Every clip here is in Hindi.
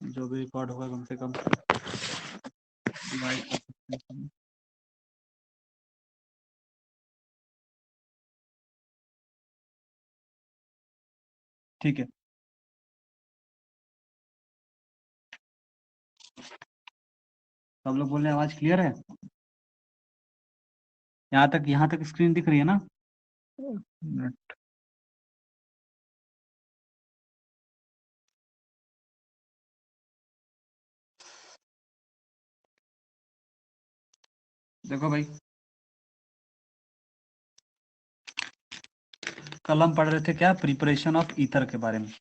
जो भी रिकॉर्ड होगा कम से कम डिवाइड कर सकते हैं। ठीक है, सब लोग बोल रहे हैं आवाज क्लियर है? यहाँ तक स्क्रीन दिख रही है ना? मिनट। देखो भाई, कल हम पढ़ रहे थे क्या, प्रिपरेशन ऑफ ईथर के बारे में।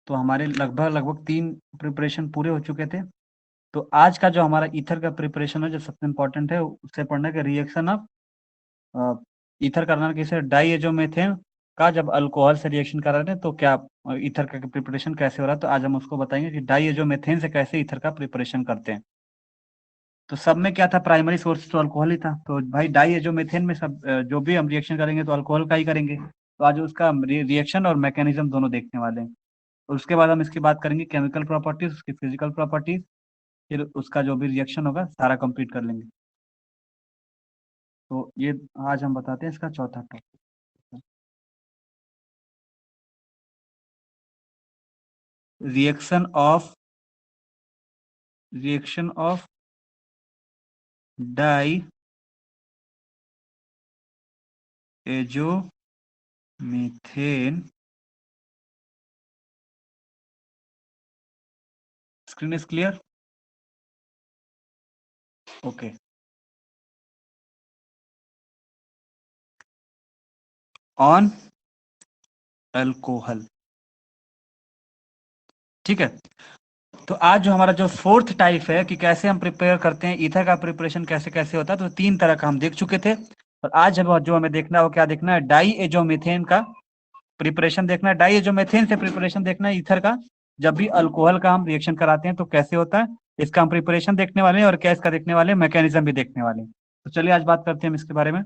तो हमारे लगभग लगभग 3 प्रिपरेशन पूरे हो चुके थे। तो आज का जो हमारा ईथर का प्रिपरेशन है, जो सबसे इम्पोर्टेंट है, उससे पढ़ने का रिएक्शन ऑफ ईथर करना किसे डाइएजोमेथेन का जब अल्कोहल से रिएक्शन कर रहे हैं तो क्या ईथर का प्रिपरेशन कैसे हो रहा है। तो आज हम उसको बताएंगे कि डाइएजोमेथेन से कैसे ईथर का प्रिपरेशन करते हैं। तो सब में क्या था, प्राइमरी सोर्स तो अल्कोहल ही था। तो भाई डाइएजोमेथेन में सब जो भी हम रिएक्शन करेंगे तो अल्कोहल का ही करेंगे। तो आज उसका रिएक्शन और मैकेनिज्म दोनों देखने वाले हैं। और उसके बाद हम इसकी बात करेंगे केमिकल प्रॉपर्टीज, उसकी फिजिकल प्रॉपर्टीज, फिर उसका जो भी रिएक्शन होगा सारा कंप्लीट कर लेंगे। तो ये आज हम बताते हैं इसका चौथा topic, reaction of diazomethane. Screen is clear? Okay. On alcohol. ठीक है। तो आज जो हमारा जो फोर्थ टाइप है कि कैसे हम प्रिपेयर करते हैं ईथर का प्रिपरेशन कैसे कैसे होता है, तो 3 तरह का हम देख चुके थे। और आज जो हमें देखना है वो क्या देखना है, डाई एजोमीथेन का प्रिपरेशन देखना है। डाई एजोमीथेन से प्रिपरेशन देखना है ईथर का। जब भी अल्कोहल का हम रिएक्शन कराते हैं तो कैसे होता है, इसका हम प्रिपरेशन देखने वाले हैं और क्या इसका देखने वाले हैं, मैकेनिज्म भी देखने वाले हैं। तो चलिए आज बात करते हैं हम इसके बारे में।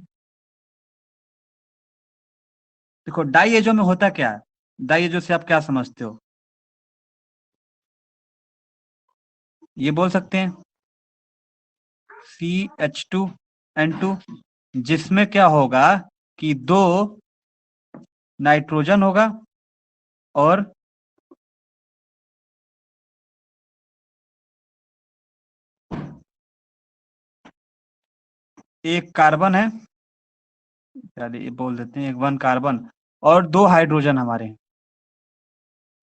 देखो डाइएजो में होता क्या है, डाइएजो से आप क्या समझते हो, ये बोल सकते हैं CH2N2, जिसमें क्या होगा कि 2 नाइट्रोजन होगा और एक कार्बन है, चलिए बोल देते हैं एक 1 कार्बन और 2 हाइड्रोजन हमारे हैं।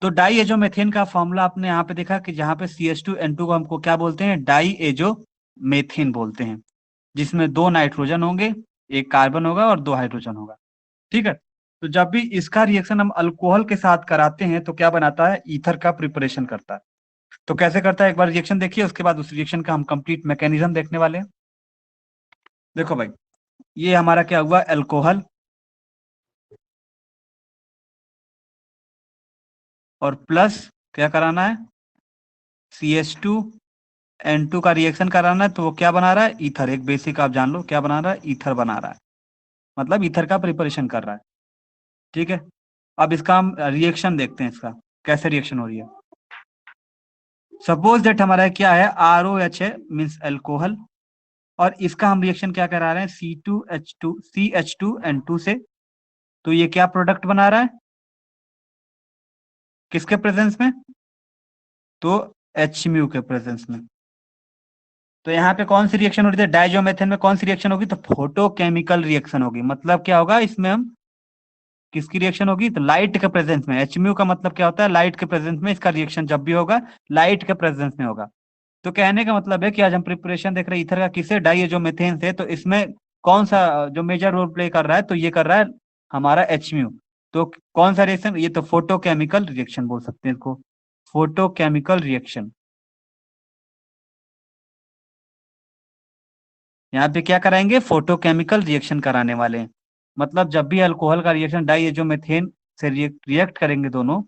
तो डाईएजोमेथेन का फॉर्मूला आपने यहाँ पे देखा कि जहाँ पे CH2N2 को हमको क्या बोलते हैं, डाईएजोमेथेन बोलते हैं, जिसमें 2 नाइट्रोजन होंगे, एक कार्बन होगा और 2 हाइड्रोजन होगा। ठीक है। तो जब भी इसका रिएक्शन हम अल्कोहल के साथ कराते हैं तो क्या बनाता है, ईथर का प्रिपरेशन करता है। तो कैसे करता है एक बार रिएक्शन देखिए, उसके बाद उस रिएक्शन का हम कंप्लीट मैकेनिज्म देखने वाले हैं। देखो भाई, ये हमारा क्या हुआ, अल्कोहल, और प्लस क्या कराना है, CH2N2 का रिएक्शन कराना है। तो वो क्या बना रहा है, ईथर। एक बेसिक आप जान लो क्या बना रहा है, ईथर बना रहा है, मतलब ईथर का प्रिपरेशन कर रहा है। ठीक है। अब इसका हम रिएक्शन देखते हैं, इसका कैसे रिएक्शन हो रही है। सपोज दैट हमारा क्या है, ROH है, मीन्स अल्कोहल, और इसका हम रिएक्शन क्या करा रहे हैं, CH2N2 से। तो ये क्या प्रोडक्ट बना रहा है, किसके प्रेजेंस में, तो HMU के प्रेजेंस में। तो यहाँ पे कौन सी रिएक्शन हो रही है, डाइजोमेथेन में कौन सी रिएक्शन होगी, तो फोटोकेमिकल रिएक्शन होगी। मतलब क्या होगा इसमें, हम किसकी रिएक्शन होगी, तो लाइट के प्रेजेंस में। HMU का मतलब क्या होता है, लाइट के प्रेजेंस में इसका रिएक्शन जब भी होगा लाइट के प्रेजेंस में होगा। तो कहने का मतलब है कि आज हम प्रिपरेशन देख रहे हैं ईथर का किससे, डाइएजोमेथेन से। तो इसमें कौन सा जो मेजर रोल प्ले कर रहा है, तो ये कर रहा है हमारा HMU। तो कौन सा रिएक्शन, ये तो फोटोकेमिकल रिएक्शन बोल सकते हैं इसको, फोटोकेमिकल रिएक्शन। यहाँ पे क्या कराएंगे, फोटोकेमिकल रिएक्शन कराने वाले हैं। मतलब जब भी अल्कोहल का रिएक्शन डाइएजोमेथेन से रिएक्ट करेंगे, दोनों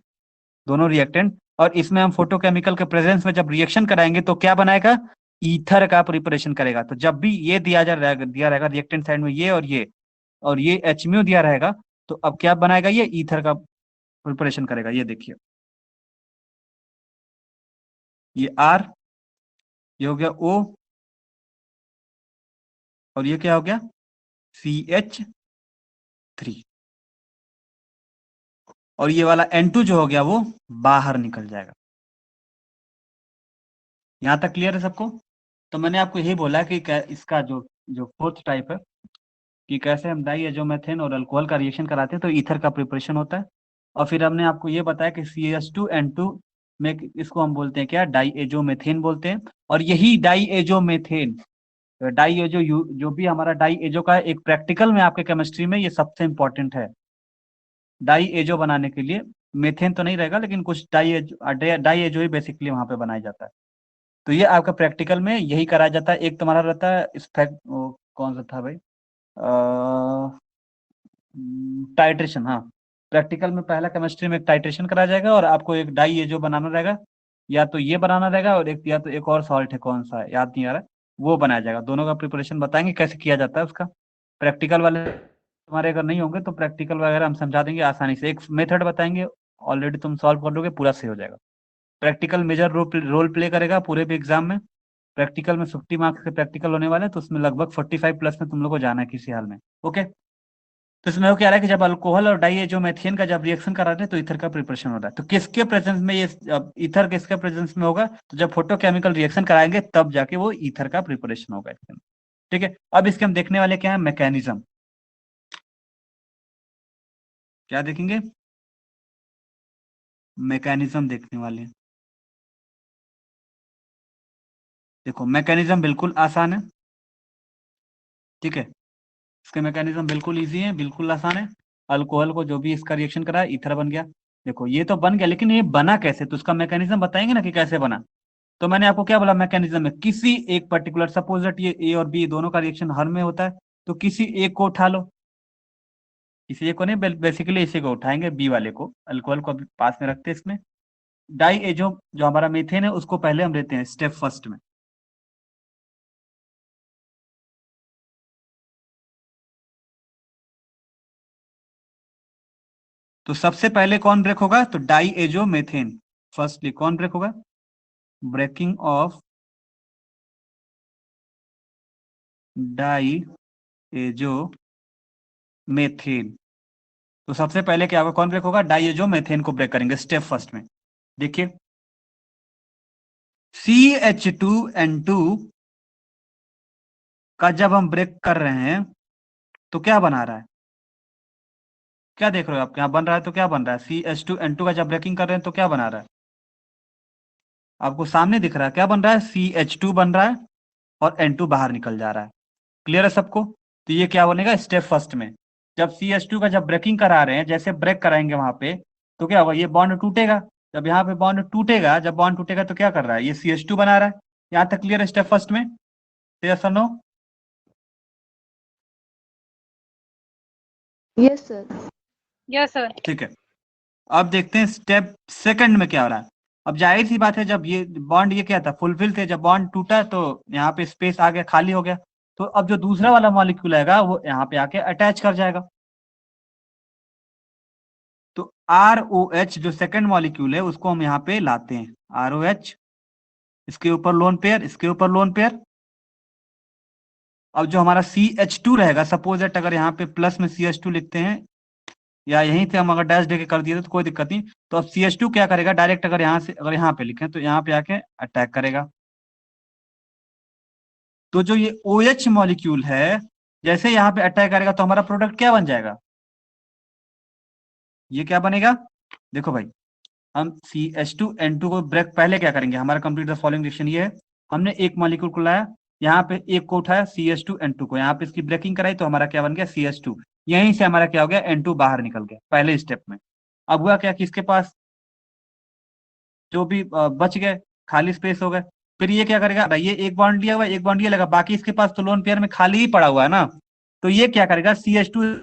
दोनों रिएक्टेंट, और इसमें हम फोटोकेमिकल के प्रेजेंस में जब रिएक्शन कराएंगे तो क्या बनाएगा, ईथर का प्रिपरेशन करेगा। तो जब भी ये दिया रहेगा रिएक्टेंट साइड में, ये और ये HMU दिया रहेगा, तो अब क्या बनाएगा, ये ईथर का प्रिपरेशन करेगा। ये देखिए, ये R, ये हो गया O, और ये क्या हो गया CH3, और ये वाला N2 जो हो गया वो बाहर निकल जाएगा। यहां तक क्लियर है सबको? तो मैंने आपको यही बोला कि इसका जो जो फोर्थ टाइप है कि कैसे हम डाई एजोमेथेन और अल्कोहल का रिएक्शन कराते हैं तो ईथर का प्रिपरेशन होता है। और फिर हमने आपको ये बताया कि CH2N2 में इसको हम बोलते हैं क्या, डाई एजोमेथेन बोलते हैं। और यही डाई एजोमेथेन, डाई एजो जो भी हमारा डाई एजो का है, एक प्रैक्टिकल में आपके केमिस्ट्री में ये सबसे इंपॉर्टेंट है। डाई एजो बनाने के लिए मेथेन तो नहीं रहेगा, लेकिन कुछ डाई एजो ही बेसिकली वहां पे बनाया जाता है। तो ये आपका प्रैक्टिकल में यही कराया जाता है। एक तुम्हारा रहता है इस कौन सा था भाई, टाइट्रेशन। हाँ, प्रैक्टिकल में पहला केमिस्ट्री में एक टाइट्रेशन कराया जाएगा और आपको एक डाई ये जो बनाना रहेगा, या तो ये बनाना रहेगा और एक, या तो एक और सॉल्ट है, कौन सा है याद नहीं आ रहा, वो बनाया जाएगा। दोनों का प्रिपरेशन बताएंगे कैसे किया जाता है उसका। प्रैक्टिकल वाले तुम्हारे अगर नहीं होंगे तो प्रैक्टिकल वगैरह हम समझा देंगे आसानी से, एक मेथड बताएंगे, ऑलरेडी तुम सॉल्व कर लोगे, पूरा सही हो जाएगा। प्रैक्टिकल मेजर रोल प्ले करेगा पूरे भी एग्जाम में। प्रैक्टिकल में 50 मार्क्स के प्रैक्टिकल होने वाले हैं, तो उसमें लगभग 45 प्लस में तुम लोग को जाना है किसी हाल में। ओके, तो इसमें वो क्या रहा है कि जब अल्कोहल और डाई जो मेथेन का जब रिएक्शन करा रहे हैं तो ईथर का प्रिपरेशन हो रहा है। तो किसके प्रेजेंस में ये ईथर किसके प्रेजेंस में होगा, तो जब फोटोकेमिकल रिएक्शन कराएंगे तब जाके वो ईथर का प्रिपरेशन होगा इसके अंदर। ठीक है, अब इसके हम देखने वाले क्या है, मैकेनिज्म। क्या देखेंगे, मैकेनिज्म देखने वाले हैं। देखो मैकेनिज्म बिल्कुल आसान है। ठीक है, इसके मैकेनिज्म बिल्कुल इजी है, बिल्कुल आसान है। अल्कोहल को जो भी इसका रिएक्शन करा ईथर बन गया। देखो ये तो बन गया, लेकिन ये बना कैसे, तो उसका मैकेनिज्म बताएंगे ना कि कैसे बना। तो मैंने आपको क्या बोला, मैकेनिज्म में किसी एक पर्टिकुलर, सपोज दैट ये ए और बी दोनों का रिएक्शन हर में होता है, तो किसी एक को उठा लो। किसी एक को नहीं, बेसिकली इसी को उठाएंगे, बी वाले को, अल्कोहल को अभी पास में रखते हैं इसमें। डाई एजो जो हमारा मीथेन है उसको पहले हम लेते हैं स्टेप फर्स्ट में। तो सबसे पहले कौन ब्रेक होगा, तो डाई एजो मेथेन। फर्स्टली कौन ब्रेक होगा, breaking of diazomethane. तो सबसे पहले क्या होगा, कौन ब्रेक होगा, डाई एजो मेथेन को ब्रेक करेंगे स्टेप फर्स्ट में। देखिए CH2N2 का जब हम ब्रेक कर रहे हैं तो क्या बना रहा है, क्या देख रहे हो आप, यहाँ बन रहा है, तो क्या बन रहा है, CH2N2 का जब ब्रेकिंग कर रहे हैं तो क्या बना रहा है, आपको सामने दिख रहा है क्या बन रहा है, CH2 बन रहा है और N2 बाहर निकल जा रहा है। क्लियर है सबको? तो ये क्या बनेगा स्टेप फर्स्ट में, जब CH2 का जब ब्रेकिंग करा रहे हैं, जैसे ब्रेक कराएंगे वहां पे, तो क्या होगा, ये बॉन्ड टूटेगा। जब यहाँ पे बॉन्ड टूटेगा, जब बॉन्ड टूटेगा तो क्या कर रहा है, ये CH2 बना रहा है। यहाँ तक क्लियर है स्टेप फर्स्ट में, यस और no? Yes sir. Yes sir. ठीक है, अब देखते हैं स्टेप सेकंड में क्या हो रहा है। अब जाहिर सी बात है, जब ये बॉन्ड ये क्या था, फुलफिल थे, जब बॉन्ड टूटा तो यहाँ पे स्पेस आ गया, खाली हो गया। तो अब जो दूसरा वाला मॉलिक्यूल आएगा वो यहाँ पे आके अटैच कर जाएगा। तो ROH जो सेकंड मॉलिक्यूल है उसको हम यहाँ पे लाते हैं, ROH, इसके ऊपर लोन पेयर, इसके ऊपर लोन पेयर। अब जो हमारा CH2 रहेगा, सपोज दैट अगर यहाँ पे प्लस में CH2 लिखते हैं, या यहीं से हम अगर डैश दे के कर दिए तो कोई दिक्कत नहीं। तो अब CH2 क्या करेगा, डायरेक्ट अगर यहाँ से, अगर यहाँ पे लिखें तो यहाँ पे आके अटैक करेगा। तो जो ये OH मॉलिक्यूल है, जैसे यहाँ पे अटैक करेगा तो हमारा प्रोडक्ट क्या बन जाएगा, ये क्या बनेगा, देखो भाई, हम CH2N2 को ब्रेक पहले क्या करेंगे, हमारा कंप्लीट द फॉलोइंग रिएक्शन ये है, हमने एक मॉलिक्यूल को लाया, यहाँ पे एक को उठाया CH2N2 को, यहाँ पे इसकी ब्रेकिंग कराई तो हमारा क्या बन गया CH2। यहीं से हमारा क्या हो गया, N2 बाहर निकल गया पहले स्टेप में। अब हुआ क्या कि इसके पास जो भी बच गए, खाली स्पेस हो गए। फिर ये क्या करेगा, ये एक बॉन्ड लिया हुआ है, एक बॉन्ड ये लगा, बाकी इसके पास तो लोन पेयर में खाली ही पड़ा हुआ है ना। तो ये क्या करेगा, CH2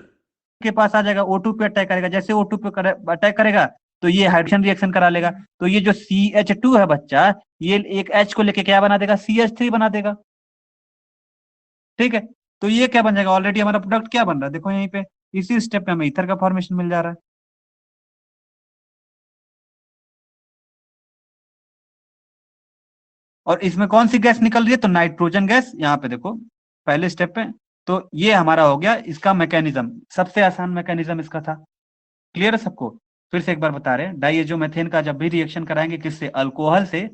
के पास आ जाएगा, O2 पे अटैक करेगा, जैसे O2 पे अटैक करेगा तो ये हाइड्रोजन रिएक्शन करा लेगा। तो ये जो CH2 है बच्चा, ये एक H को लेके क्या बना देगा, CH3 बना देगा। ठीक है, तो ये क्या बन जाएगा, ऑलरेडी हमारा प्रोडक्ट क्या बन रहा है, देखो यहीं पे इसी स्टेप में हमें ईथर का फॉर्मेशन मिल जा रहा है। और इसमें कौन सी गैस निकल रही है? तो नाइट्रोजन गैस। यहाँ पे देखो पहले स्टेप पे, तो ये हमारा हो गया इसका मैकेनिज्म, सबसे आसान मैकेनिज्म इसका था। क्लियर है सबको? फिर से एक बार बता रहे हैं, डाइएजोमेथेन का जब भी रिएक्शन कराएंगे किससे? अल्कोहल से,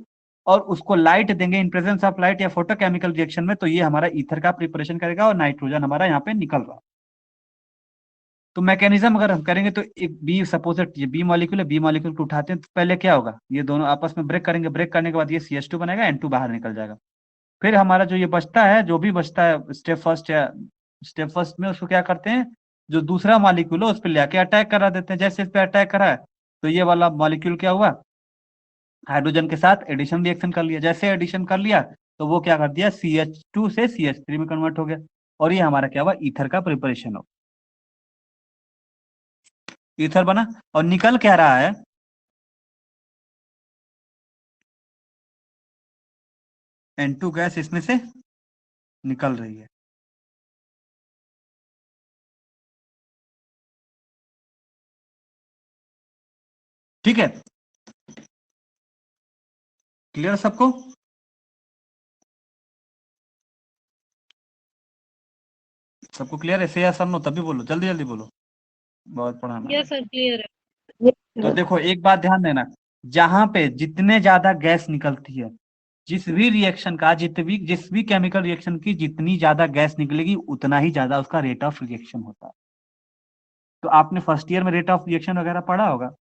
और उसको लाइट देंगे इन प्रेजेंस ऑफ लाइट या फोटोकेमिकल रिएक्शन में, तो ये हमारा ईथर का प्रिपरेशन करेगा और नाइट्रोजन हमारा यहाँ पे निकल रहा। तो मैकेनिज्म अगर हम करेंगे तो एक बी, सपोज ये बी मॉलिक्यूल है, बी मॉलिक्यूल को उठाते हैं तो पहले क्या होगा? ये दोनों आपस में ब्रेक करेंगे, ब्रेक करने के बाद ये CH2 बनेगा, N2 बाहर निकल जाएगा। फिर हमारा जो ये बचता है, जो भी बचता है स्टेप फर्स्ट या स्टेप फर्स्ट में, उसको क्या करते हैं? जो दूसरा मॉलिक्यूल है उस पर लेके अटैक करा देते हैं। जैसे इस पे अटैक करा है तो ये वाला मॉलिक्यूल क्या हुआ? हाइड्रोजन के साथ एडिशन रिएक्शन कर लिया। जैसे एडिशन कर लिया तो वो क्या कर दिया? CH2 से CH3 में कन्वर्ट हो गया, और ये हमारा क्या हुआ? ईथर का प्रिपरेशन हो, ईथर बना। और निकल क्या रहा है? N2 गैस इसमें से निकल रही है। ठीक है, क्लियर सबको? सबको क्लियर है? से या नो तभी बोलो, जल्दी जल्दी बोलो, बहुत पढ़ाना। यस सर, क्लियर है। तो देखो एक बात ध्यान देना, जहां पे जितने ज्यादा गैस निकलती है, जिस भी रिएक्शन का, जिस भी केमिकल रिएक्शन की जितनी ज्यादा गैस निकलेगी उतना ही ज्यादा उसका रेट ऑफ रिएक्शन होता है। तो आपने फर्स्ट ईयर में रेट ऑफ रिएक्शन वगैरह पढ़ा होगा?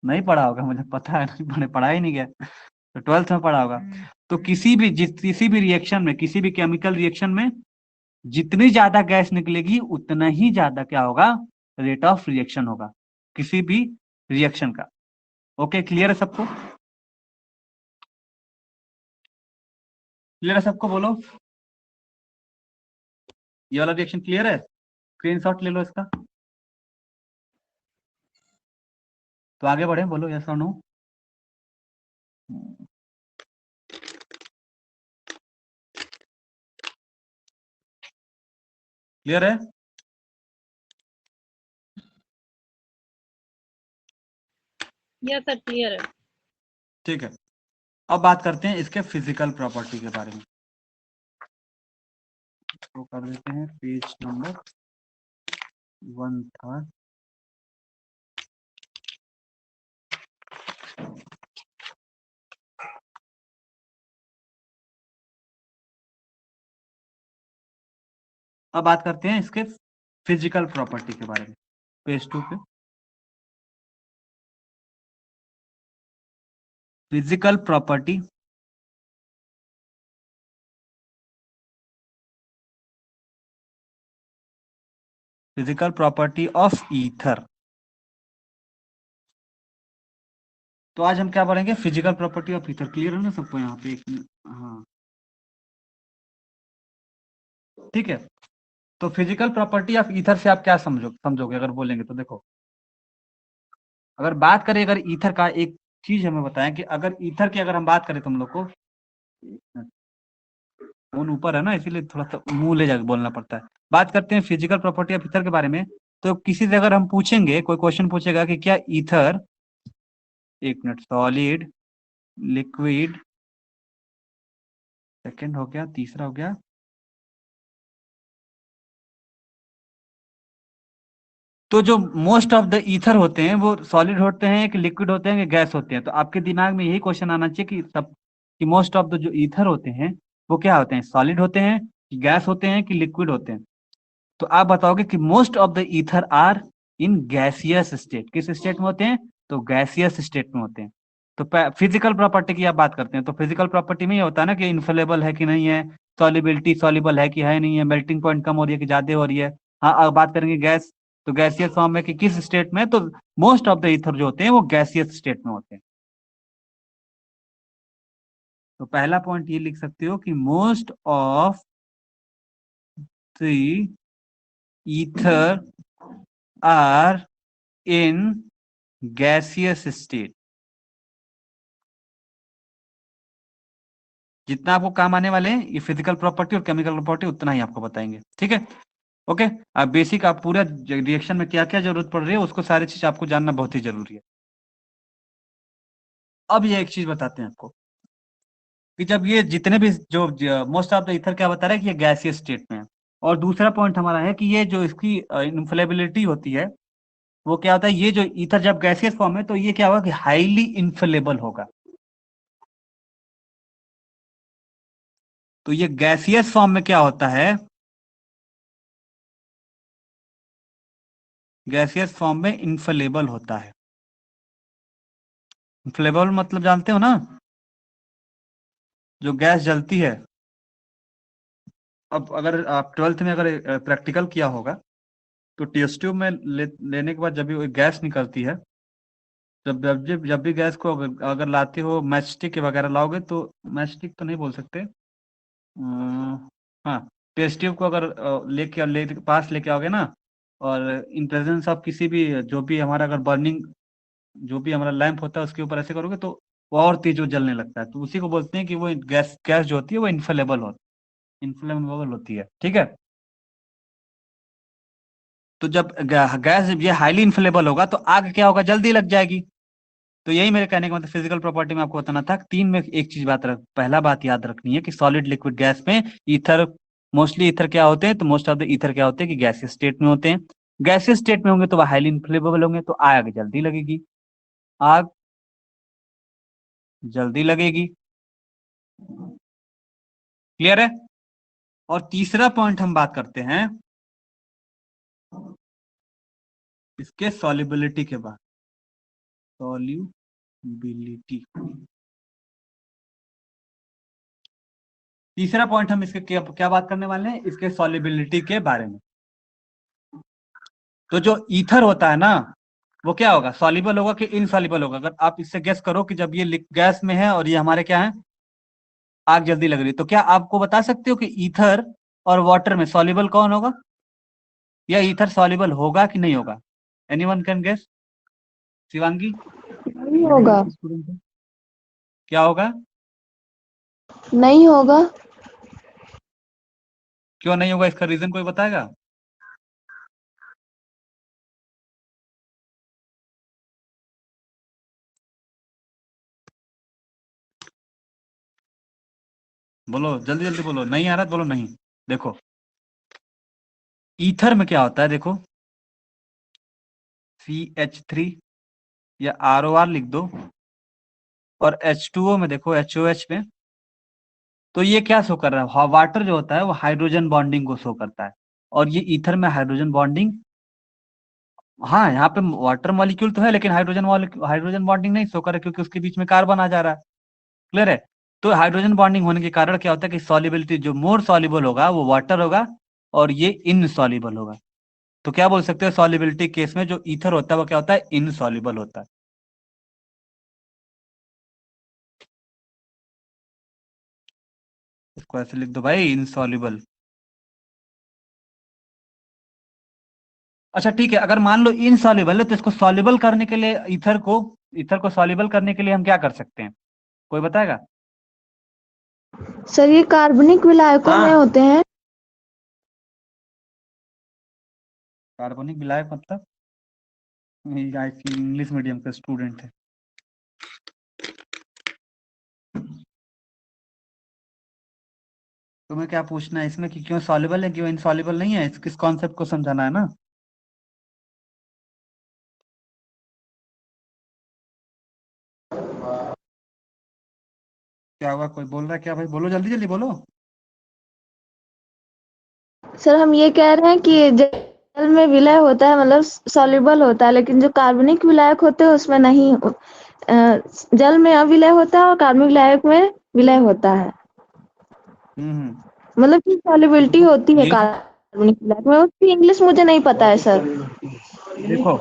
नहीं पढ़ा होगा, मुझे पता है, नहीं पढ़ा ही नहीं गया, तो 12th में पढ़ा होगा। तो किसी भी रिएक्शन में, किसी भी केमिकल रिएक्शन में जितनी ज्यादा गैस निकलेगी उतना ही ज्यादा क्या होगा? रेट ऑफ रिएक्शन होगा किसी भी रिएक्शन का। ओके, क्लियर है सबको? क्लियर है सबको? बोलो, ये वाला रिएक्शन क्लियर है? स्क्रीनशॉट ले लो इसका, तो आगे बढ़े, बोलो यस और नो। क्लियर है? यस सर, क्लियर है। ठीक है, अब बात करते हैं इसके फिजिकल प्रॉपर्टी के बारे में। तो कर देते हैं पेज नंबर 1 था। अब बात करते हैं इसके फिजिकल प्रॉपर्टी के बारे में, पेज 2 पे। Physical property, physical property of ether. तो आज हम क्या पढ़ेंगे? Physical property of ether. Clear है ना सबको यहाँ पे? हाँ, ठीक है। तो फिजिकल प्रॉपर्टी ऑफ ईथर से आप क्या समझोगे अगर बोलेंगे तो? देखो, अगर बात करें, अगर ईथर का एक चीज हमें बताएं कि अगर ईथर की अगर हम बात करें, तुम लोग को फोन ऊपर है ना, इसीलिए थोड़ा सा मुंह ले जाकर बोलना पड़ता है। बात करते हैं फिजिकल प्रॉपर्टी ऑफ ईथर के बारे में। तो किसी से अगर हम पूछेंगे, कोई क्वेश्चन पूछेगा कि क्या ईथर, एक मिनट, सॉलिड, लिक्विड, सेकंड हो गया, तीसरा हो गया, तो जो मोस्ट ऑफ द ईथर होते हैं वो सॉलिड होते हैं कि लिक्विड होते हैं कि गैस होते हैं? तो आपके दिमाग में यही क्वेश्चन आना चाहिए कि सब, कि मोस्ट ऑफ द जो ईथर होते हैं वो क्या होते हैं? सॉलिड होते हैं कि गैस होते हैं कि लिक्विड होते हैं? तो आप बताओगे कि most of the ether are in gaseous state. किस स्टेट में होते हैं? तो गैसियस स्टेट में होते हैं। तो फिजिकल प्रॉपर्टी की आप बात करते हैं तो फिजिकल प्रॉपर्टी में ये होता है ना कि इनफेलेबल है कि नहीं है, सॉलिबिलिटी सॉलिबल है कि है नहीं है, मेल्टिंग पॉइंट कम हो रही है कि ज्यादा हो रही है। हाँ, अब बात करेंगे गैस, तो गैसियस फॉर्म में कि किस स्टेट में? तो मोस्ट ऑफ द ईथर जो होते हैं वो गैसियस स्टेट में होते हैं। तो पहला पॉइंट ये लिख सकते हो कि most of the ether are in gaseous state. जितना आपको काम आने वाले हैं ये फिजिकल प्रॉपर्टी और केमिकल प्रॉपर्टी, उतना ही आपको बताएंगे। ठीक है, ओके। अब बेसिक आप पूरा रिएक्शन में क्या क्या जरूरत पड़ रही है उसको सारी चीज आपको जानना बहुत ही जरूरी है। अब ये एक चीज बताते हैं आपको, कि जब ये जितने भी जो मोस्ट ऑफ द ईथर क्या बता रहा है कि ये गैसियस स्टेट में है। और दूसरा पॉइंट हमारा है कि ये जो इसकी इन्फ्लेबिलिटी होती है वो क्या होता है, ये जो ईथर जब गैसियस फॉर्म है तो ये क्या होगा कि हाईली इन्फ्लेबल होगा। तो ये गैसियस फॉर्म में क्या होता है, गैसियस फॉर्म में इन्फ्लेबल होता है। इन्फ्लेबल मतलब जानते हो ना, जो गैस जलती है। अब अगर आप 12th में अगर प्रैक्टिकल किया होगा तो टेस्ट ट्यूब में लेने के बाद जब भी गैस निकलती है, जब भी गैस को अगर लाते हो, मैच स्टिक वगैरह लाओगे तो, मैच स्टिक तो नहीं बोल सकते, हाँ, टेस्ट ट्यूब को अगर पास लेके आओगे ना, और इन प्रेजेंस ऑफ किसी भी जो भी हमारा अगर बर्निंग जो भी हमारा लैंप होता है उसके ऊपर ऐसे करोगे तो वो और तेज वो जलने लगता है। तो उसी को बोलते हैं कि वो गैस गैस जो होती है वो इन्फ्लेमेबल होती है। ठीक है। तो जब गैस ये हाईली इन्फ्लेमेबल होगा तो आग क्या होगा, जल्दी लग जाएगी। तो यही मेरे कहने का मतलब फिजिकल प्रॉपर्टी में आपको बताना था। तीन में एक चीज पहला बात याद रखनी है कि सॉलिड लिक्विड गैस में ईथर, मोस्टली ईथर क्या होते हैं, तो मोस्ट ऑफ द ईथर क्या होते हैं कि गैसियस स्टेट में होते हैं। गैसियस स्टेट में होंगे तो वह हाईली इन्फ्लेमेबल होंगे, तो आग जल्दी लगेगी, आग जल्दी लगेगी। क्लियर है। और तीसरा पॉइंट हम बात करते हैं इसके सॉल्युबिलिटी के बाद, सॉल्युबिलिटी। तीसरा पॉइंट हम इसके क्या बात करने वाले हैं, इसके सॉल्युबिलिटी के बारे में। तो जो ईथर होता है ना वो क्या होगा, सॉल्युबल होगा कि इनसॉल्युबल होगा। अगर आप इससे गेस करो कि जब ये गैस में है और ये हमारे क्या है, आग जल्दी लग रही है, तो क्या आपको बता सकते हो कि ईथर और वाटर में सॉल्युबल कौन होगा, या ईथर सॉल्युबल होगा कि नहीं होगा? Anyone can guess? शिवांगी नहीं मेडिकल होगा। की स्टूडेंट है, क्या होगा? नहीं होगा। क्यों नहीं होगा, इसका रीजन कोई बताएगा? बोलो जल्दी जल्दी बोलो, नहीं आ रहा तो बोलो नहीं। देखो ईथर में क्या होता है, देखो CH3 या ROR लिख दो, और H2O में देखो HOH में, तो ये क्या शो कर रहा है, वाटर जो होता है वो हाइड्रोजन बॉन्डिंग को शो करता है, और ये ईथर में हाइड्रोजन बॉन्डिंग, हाँ यहाँ पे वाटर मॉलिक्यूल तो है लेकिन हाइड्रोजन बॉन्डिंग नहीं शो कर रहा है, क्योंकि उसके बीच में कार्बन आ जा रहा है। क्लियर है। तो हाइड्रोजन बॉन्डिंग होने के कारण क्या होता है कि सॉल्युबिलिटी जो मोर सॉल्युबल होगा वो वाटर होगा, और ये इनसॉल्युबल होगा। तो क्या बोल सकते हो, सॉल्युबिलिटी केस में जो ईथर होता है वो क्या होता है, इनसॉल्युबल होता है। इसको ऐसे लिख दो भाई, इनसॉल्युबल। अच्छा ठीक है, अगर मान लो इनसॉल्युबल है तो इसको सॉल्युबल करने के लिए ईथर को सॉल्युबल करने के लिए हम क्या कर सकते हैं, कोई बताएगा? सर ये कार्बनिक विलायकों में होते हैं। कार्बनिक विलायक मतलब, इंग्लिश मीडियम का स्टूडेंट है। तुम्हें क्या पूछना है इसमें कि क्यों सॉल्युबल है क्यों इनसॉल्युबल नहीं है, किस कॉन्सेप्ट को समझाना है ना। क्या हुआ, कोई बोल रहा है क्या भाई, बोलो जल्दी जल्दी बोलो। सर हम ये कह रहे हैं कि जल में विलय होता है, मतलब सॉल्युबल होता है, लेकिन जो कार्बनिक विलायक होते हैं उसमें नहीं जल में अविलय होता है और कार्बनिक विलायक में विलय होता है। हम्म। मतलब कि तो सॉल्युबिलिटी देखो होती है ये कार्बनिक विलायक में, उसकी इंग्लिश मुझे नहीं पता है सर। देखो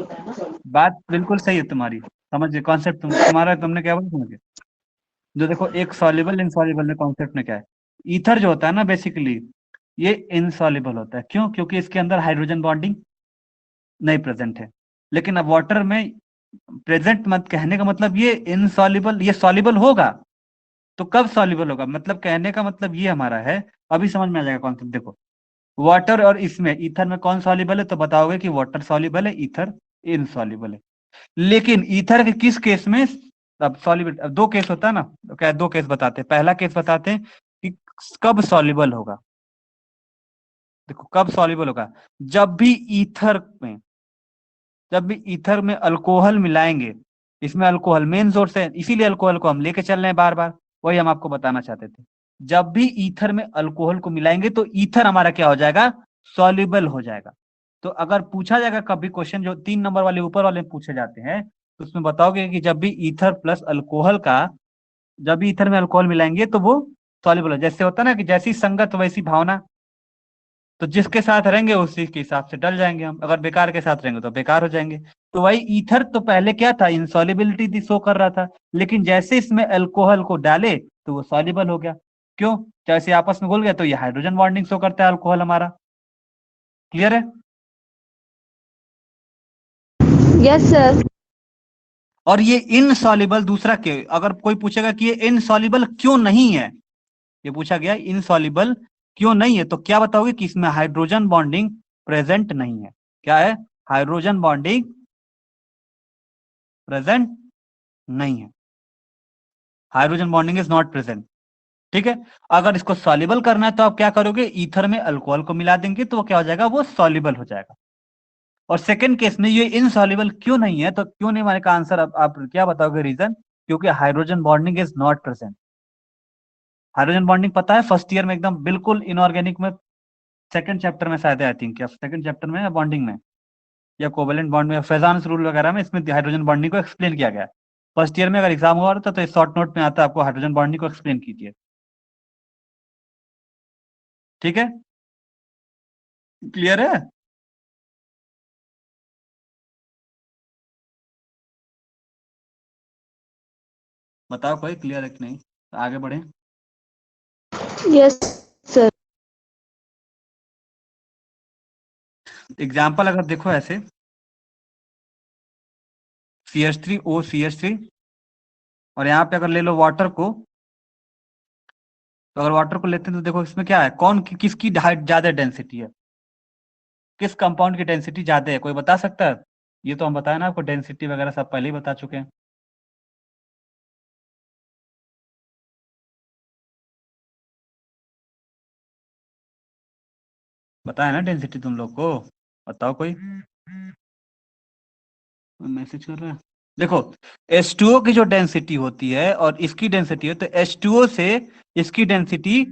बात बिल्कुल सही है तुम्हारी, समझ कॉन्सेप्ट तुम्हारा, तुमने क्या बोला समझ गए। जो देखो एक सॉल्युबल इनसॉल्युबल में कॉन्सेप्ट में क्या है, ईथर जो होता है ना बेसिकली ये इनसॉल्युबल होता है। क्यों? क्योंकि इसके अंदर हाइड्रोजन बॉन्डिंग नहीं प्रेजेंट है। लेकिन अब वाटर में प्रेजेंट मत कहने का मतलब ये इनसॉल्युबल, ये सॉल्युबल होगा। तो कब सॉल्युबल होगा, मतलब कहने का मतलब ये हमारा है, अभी समझ में आ जाएगा कॉन्सेप्ट। देखो वाटर और इसमें ईथर में कौन सॉल्युबल है, तो बताओगे कि वाटर सॉल्युबल है, ईथर इनसॉल्युबल है। लेकिन ईथर के किस केस में, अब सॉल्युबल, अब दो केस होता है ना, तो क्या दो केस बताते हैं। पहला केस बताते हैं कि कब सॉल्युबल होगा। देखो कब सॉल्युबल होगा, जब भी ईथर में, जब भी ईथर में अल्कोहल मिलाएंगे, इसमें अल्कोहल मेन सोर्स है, इसीलिए अल्कोहल को हम लेके चल रहे हैं बार बार, वही हम आपको बताना चाहते थे। जब भी ईथर में अल्कोहल को मिलाएंगे तो ईथर हमारा क्या हो जाएगा, सॉल्युबल हो जाएगा। तो अगर पूछा जाएगा कभी क्वेश्चन जो 3 नंबर वाले ऊपर वाले में पूछे जाते हैं, तो उसमें बताओगे कि जब भी ईथर प्लस अल्कोहल का, जब भी ईथर में अल्कोहल मिलाएंगे तो वो सॉल्युबल हो, जैसे होता है ना कि जैसी संगत वैसी भावना, तो जिसके साथ रहेंगे उसी के हिसाब से डल जाएंगे हम, अगर बेकार के साथ रहेंगे तो बेकार हो जाएंगे। तो वही ईथर तो पहले क्या था, इंसॉल्युबिलिटी शो कर रहा था, लेकिन जैसे इसमें अल्कोहल को डाले तो वो सॉल्युबल हो गया। क्यों, जैसे आपस में घुल गया तो ये हाइड्रोजन बॉन्डिंग शो करता है अल्कोहल हमारा। क्लियर है। Yes sir. और ये इनसॉल्युबल, दूसरा के अगर कोई पूछेगा कि ये इनसॉल्युबल क्यों नहीं है, ये पूछा गया इनसॉल्युबल क्यों नहीं है, तो क्या बताओगे कि इसमें हाइड्रोजन बॉन्डिंग प्रेजेंट नहीं है। क्या है, हाइड्रोजन बॉन्डिंग प्रेजेंट नहीं है, hydrogen bonding is not present. ठीक है। अगर इसको सॉल्युबल करना है तो आप क्या करोगे, ईथर में अल्कोहल को मिला देंगे तो वो क्या हो जाएगा, वो सॉल्युबल हो जाएगा। और सेकंड केस में ये इनसॉल्युबल क्यों नहीं है, तो क्यों नहीं माने का आंसर आप क्या बताओगे रीजन, क्योंकि hydrogen bonding is not present. Hydrogen bonding पता है फर्स्ट ईयर में एकदम बिल्कुल इनऑर्गेनिक में, सेकंड चैप्टर में शायद, आई थिंक, या सेकंड चैप्टर में, या बॉन्डिंग में, या कोवेलेंट बॉन्ड में, फेजान्स रूल वगैरह में, इसमें हाइड्रोजन बॉन्डिंग को एक्सप्लेन किया गया है। फर्स्ट ईयर में अगर एग्जाम हुआ रहता तो शॉर्ट नोट में आता है आपको हाइड्रोजन बॉन्डिंग को एक्सप्लेन कीजिए। ठीक है, क्लियर है। बताओ कोई क्लियर है कि नहीं, तो आगे बढ़े। Yes sir. एग्जाम्पल अगर देखो ऐसे, CH3O CH3, और यहाँ पे अगर ले लो वाटर को, तो अगर वाटर को लेते हैं तो देखो इसमें क्या है, कौन किसकी ज्यादा डेंसिटी है, किस कंपाउंड की डेंसिटी ज्यादा है, कोई बता सकता है। ये तो हम बताए ना आपको, डेंसिटी वगैरह सब पहले ही बता चुके हैं। बताया ना डेंसिटी तुम लोग को, बताओ कोई, मैसेज कर रहा है। देखो H2O की जो डेंसिटी होती है और इसकी डेंसिटी है, तो H2O से इसकी डेंसिटी,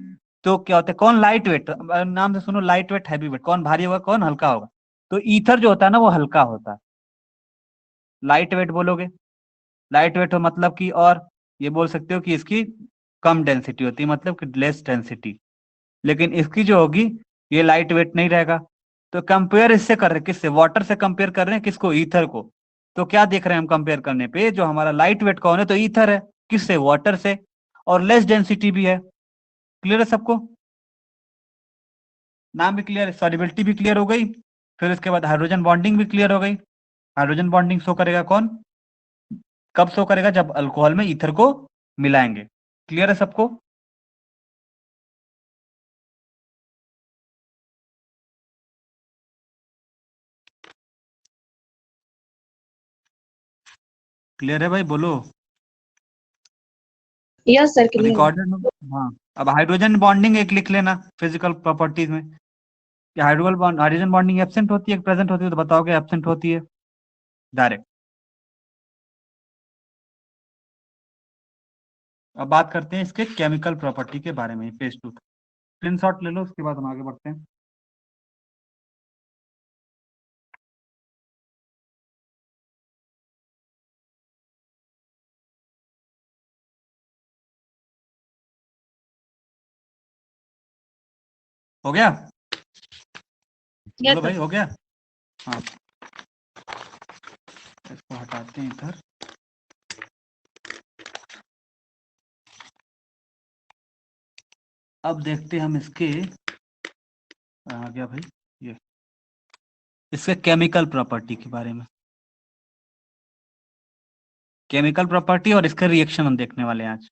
तो क्या होता है, कौन लाइट वेट, नाम से सुनो, लाइट वेट हैवी वेट, कौन भारी होगा कौन हल्का होगा, तो ईथर जो होता है ना वो हल्का होता है, लाइट वेट बोलोगे। लाइट वेट हो मतलब कि, और ये बोल सकते हो कि इसकी कम डेंसिटी होती है, मतलब कि लेस डेंसिटी। लेकिन इसकी जो होगी, ये लाइट वेट नहीं रहेगा। तो कंपेयर इससे कर रहे हैं, किससे, वाटर से कंपेयर कर रहे हैं, किसको, ईथर को। तो क्या देख रहे हैं हम कंपेयर करने पे, जो हमारा लाइट वेट कौन है, तो ईथर है, किससे, वाटर से, और लेस डेंसिटी भी है। क्लियर है सबको, नाम भी क्लियर है, सॉल्युबिलिटी भी क्लियर हो गई, फिर उसके बाद हाइड्रोजन बॉन्डिंग भी क्लियर हो गई। हाइड्रोजन बॉन्डिंग शो करेगा कौन, कब शो करेगा, जब अल्कोहल में ईथर को मिलाएंगे। क्लियर है सबको। क्लियर है भाई, बोलो। यस सर, क्लियर है। रिकॉर्डेड में, हाँ। अब हाइड्रोजन बॉन्डिंग एक लिख लेना फिजिकल प्रॉपर्टीज में, कि हाइड्रोजन बॉन्डिंग एब्सेंट होती है प्रेजेंट होती है, तो बताओगे एब्सेंट होती है डायरेक्ट। अब बात करते हैं इसके केमिकल प्रॉपर्टी के बारे में, पेज 2 स्क्रीनशॉट ले लो, उसके बाद हम आगे बढ़ते हैं। हो गया, यस बोलो भाई, सर। हो गया। हाँ, इसको हटाते हैं इधर। अब देखते हैं हम इसके, आ गया भाई, ये इसके केमिकल प्रॉपर्टी के बारे में, केमिकल प्रॉपर्टी और इसके रिएक्शन हम देखने वाले हैं आज।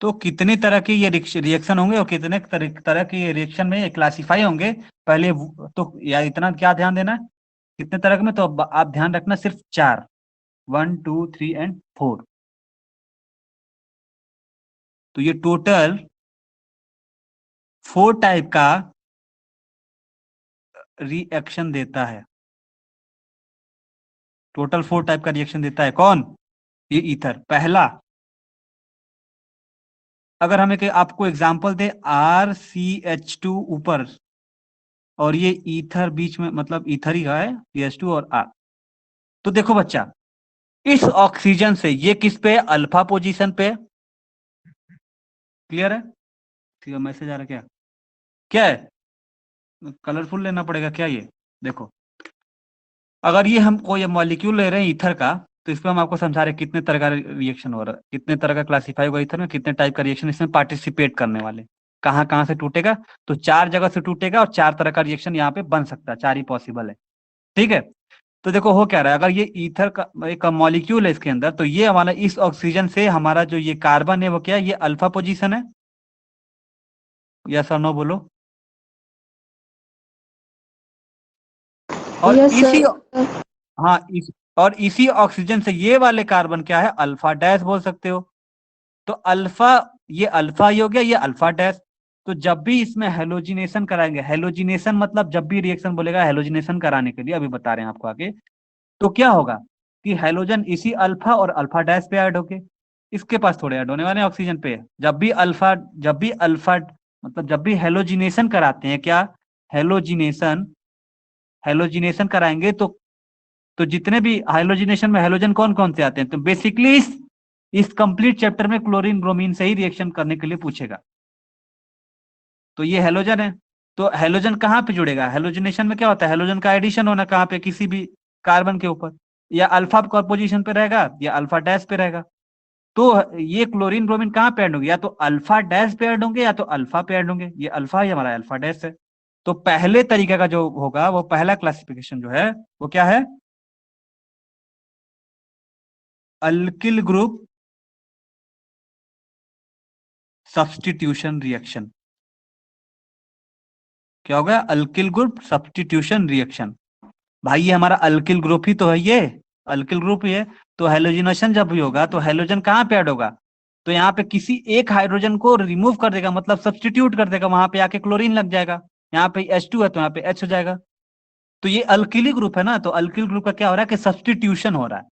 तो कितने तरह के ये रिएक्शन होंगे और कितने तरह के ये रिएक्शन में क्लासीफाई होंगे, पहले तो या इतना क्या ध्यान देना है, कितने तरह के में, तो आप ध्यान रखना सिर्फ 4, 1 2 3 एंड 4। तो ये टोटल 4 टाइप का रिएक्शन देता है, टोटल 4 टाइप का रिएक्शन देता है। कौन? ये ईथर। पहला, अगर हम एक आपको एग्जांपल दे, RCH2 ऊपर और ये ईथर बीच में, मतलब ईथर ही का है, CH2 और R। तो देखो बच्चा, इस ऑक्सीजन से ये किस पे है? अल्फा पोजीशन पे। क्लियर है? ठीक है, मैसेज आ रहा क्या? क्या है? कलरफुल लेना पड़ेगा क्या? ये देखो, अगर ये हम कोई मॉलिक्यूल ले रहे हैं ईथर का, तो इसमें हम आपको समझा रहे हैं कितने तरह का रिएक्शन हो रहा है, कितने तरह का क्लासीफाई होगा ईथर में, कितने टाइप का रिएक्शन इसमें पार्टिसिपेट करने वाले, कहाँ कहाँ से टूटेगा। तो 4 जगह से टूटेगा और 4 तरह का रिएक्शन यहाँ पे बन सकता है, 4 ही पॉसिबल है। ठीक है, तो देखो हो क्या रहा है, अगर ये ईथर का एक मॉलिक्यूल है इसके अंदर, तो ये हमारा इस ऑक्सीजन से हमारा जो ये कार्बन है वो क्या है? ये अल्फा पोजीशन है। यस और नो बोलो। और यस इसी, सर। हाँ और इसी ऑक्सीजन से ये वाले कार्बन क्या है? अल्फा डैश बोल सकते हो। तो अल्फा, ये अल्फा ही हो गया, ये अल्फा डैश। तो जब भी इसमें हेलोजिनेशन कराएंगे, हेलोजिनेशन मतलब जब भी रिएक्शन बोलेगा हेलोजिनेशन कराने के लिए, अभी बता रहे हैं आपको आगे, तो क्या होगा कि हेलोजन इसी अल्फा और अल्फा डैश पे ऐड होके, इसके पास थोड़े ऐड होने वाले हैं ऑक्सीजन पे। जब भी अल्फा मतलब जब भी हेलोजिनेशन कराते हैं, क्या हेलोजिनेशन, हेलोजिनेशन कराएंगे तो जितने भी हाइलोजिनेशन में हेलोजन कौन कौन से आते हैं, तो बेसिकली इस कंप्लीट चैप्टर में क्लोरीन ब्रोमीन से ही रिएक्शन करने के लिए पूछेगा। तो ये हेलोजन है, तो हेलोजन कहाँ पे जुड़ेगा? हेलोजिनेशन में क्या होता है? हेलोजन का एडिशन होना कहाँ पे? किसी भी कार्बन के ऊपर, या अल्फा पोजीशन पे रहेगा या अल्फा डैश पे रहेगा। तो ये क्लोरीन ब्रोमीन कहाँ पे ऐड होंगे? या तो अल्फा डैश पे ऐड होंगे या तो अल्फा पे ऐड होंगे। ये अल्फा ही हमारा अल्फा डैश है। तो पहले तरीके का जो होगा, वो पहला क्लासिफिकेशन जो है वो क्या है? Alkyl group substitution reaction. क्या होगा? Alkyl group substitution reaction. भाई ये हमारा अल्किल ग्रुप ही तो है, ये अल्किल ग्रुप ही है। तो हेलोजिनेशन जब भी होगा तो हेलोजन कहाँ पे ऐड होगा? तो यहाँ पे किसी एक हाइड्रोजन को रिमूव कर देगा, मतलब सब्स्टिट्यूट कर देगा, वहां पे आके क्लोरीन लग जाएगा। यहाँ पे H2 है तो यहाँ पे H हो जाएगा। तो ये अल्किली ग्रुप है ना, तो अल्किल ग्रुप का क्या हो रहा है कि सब्स्टिट्यूशन हो रहा है।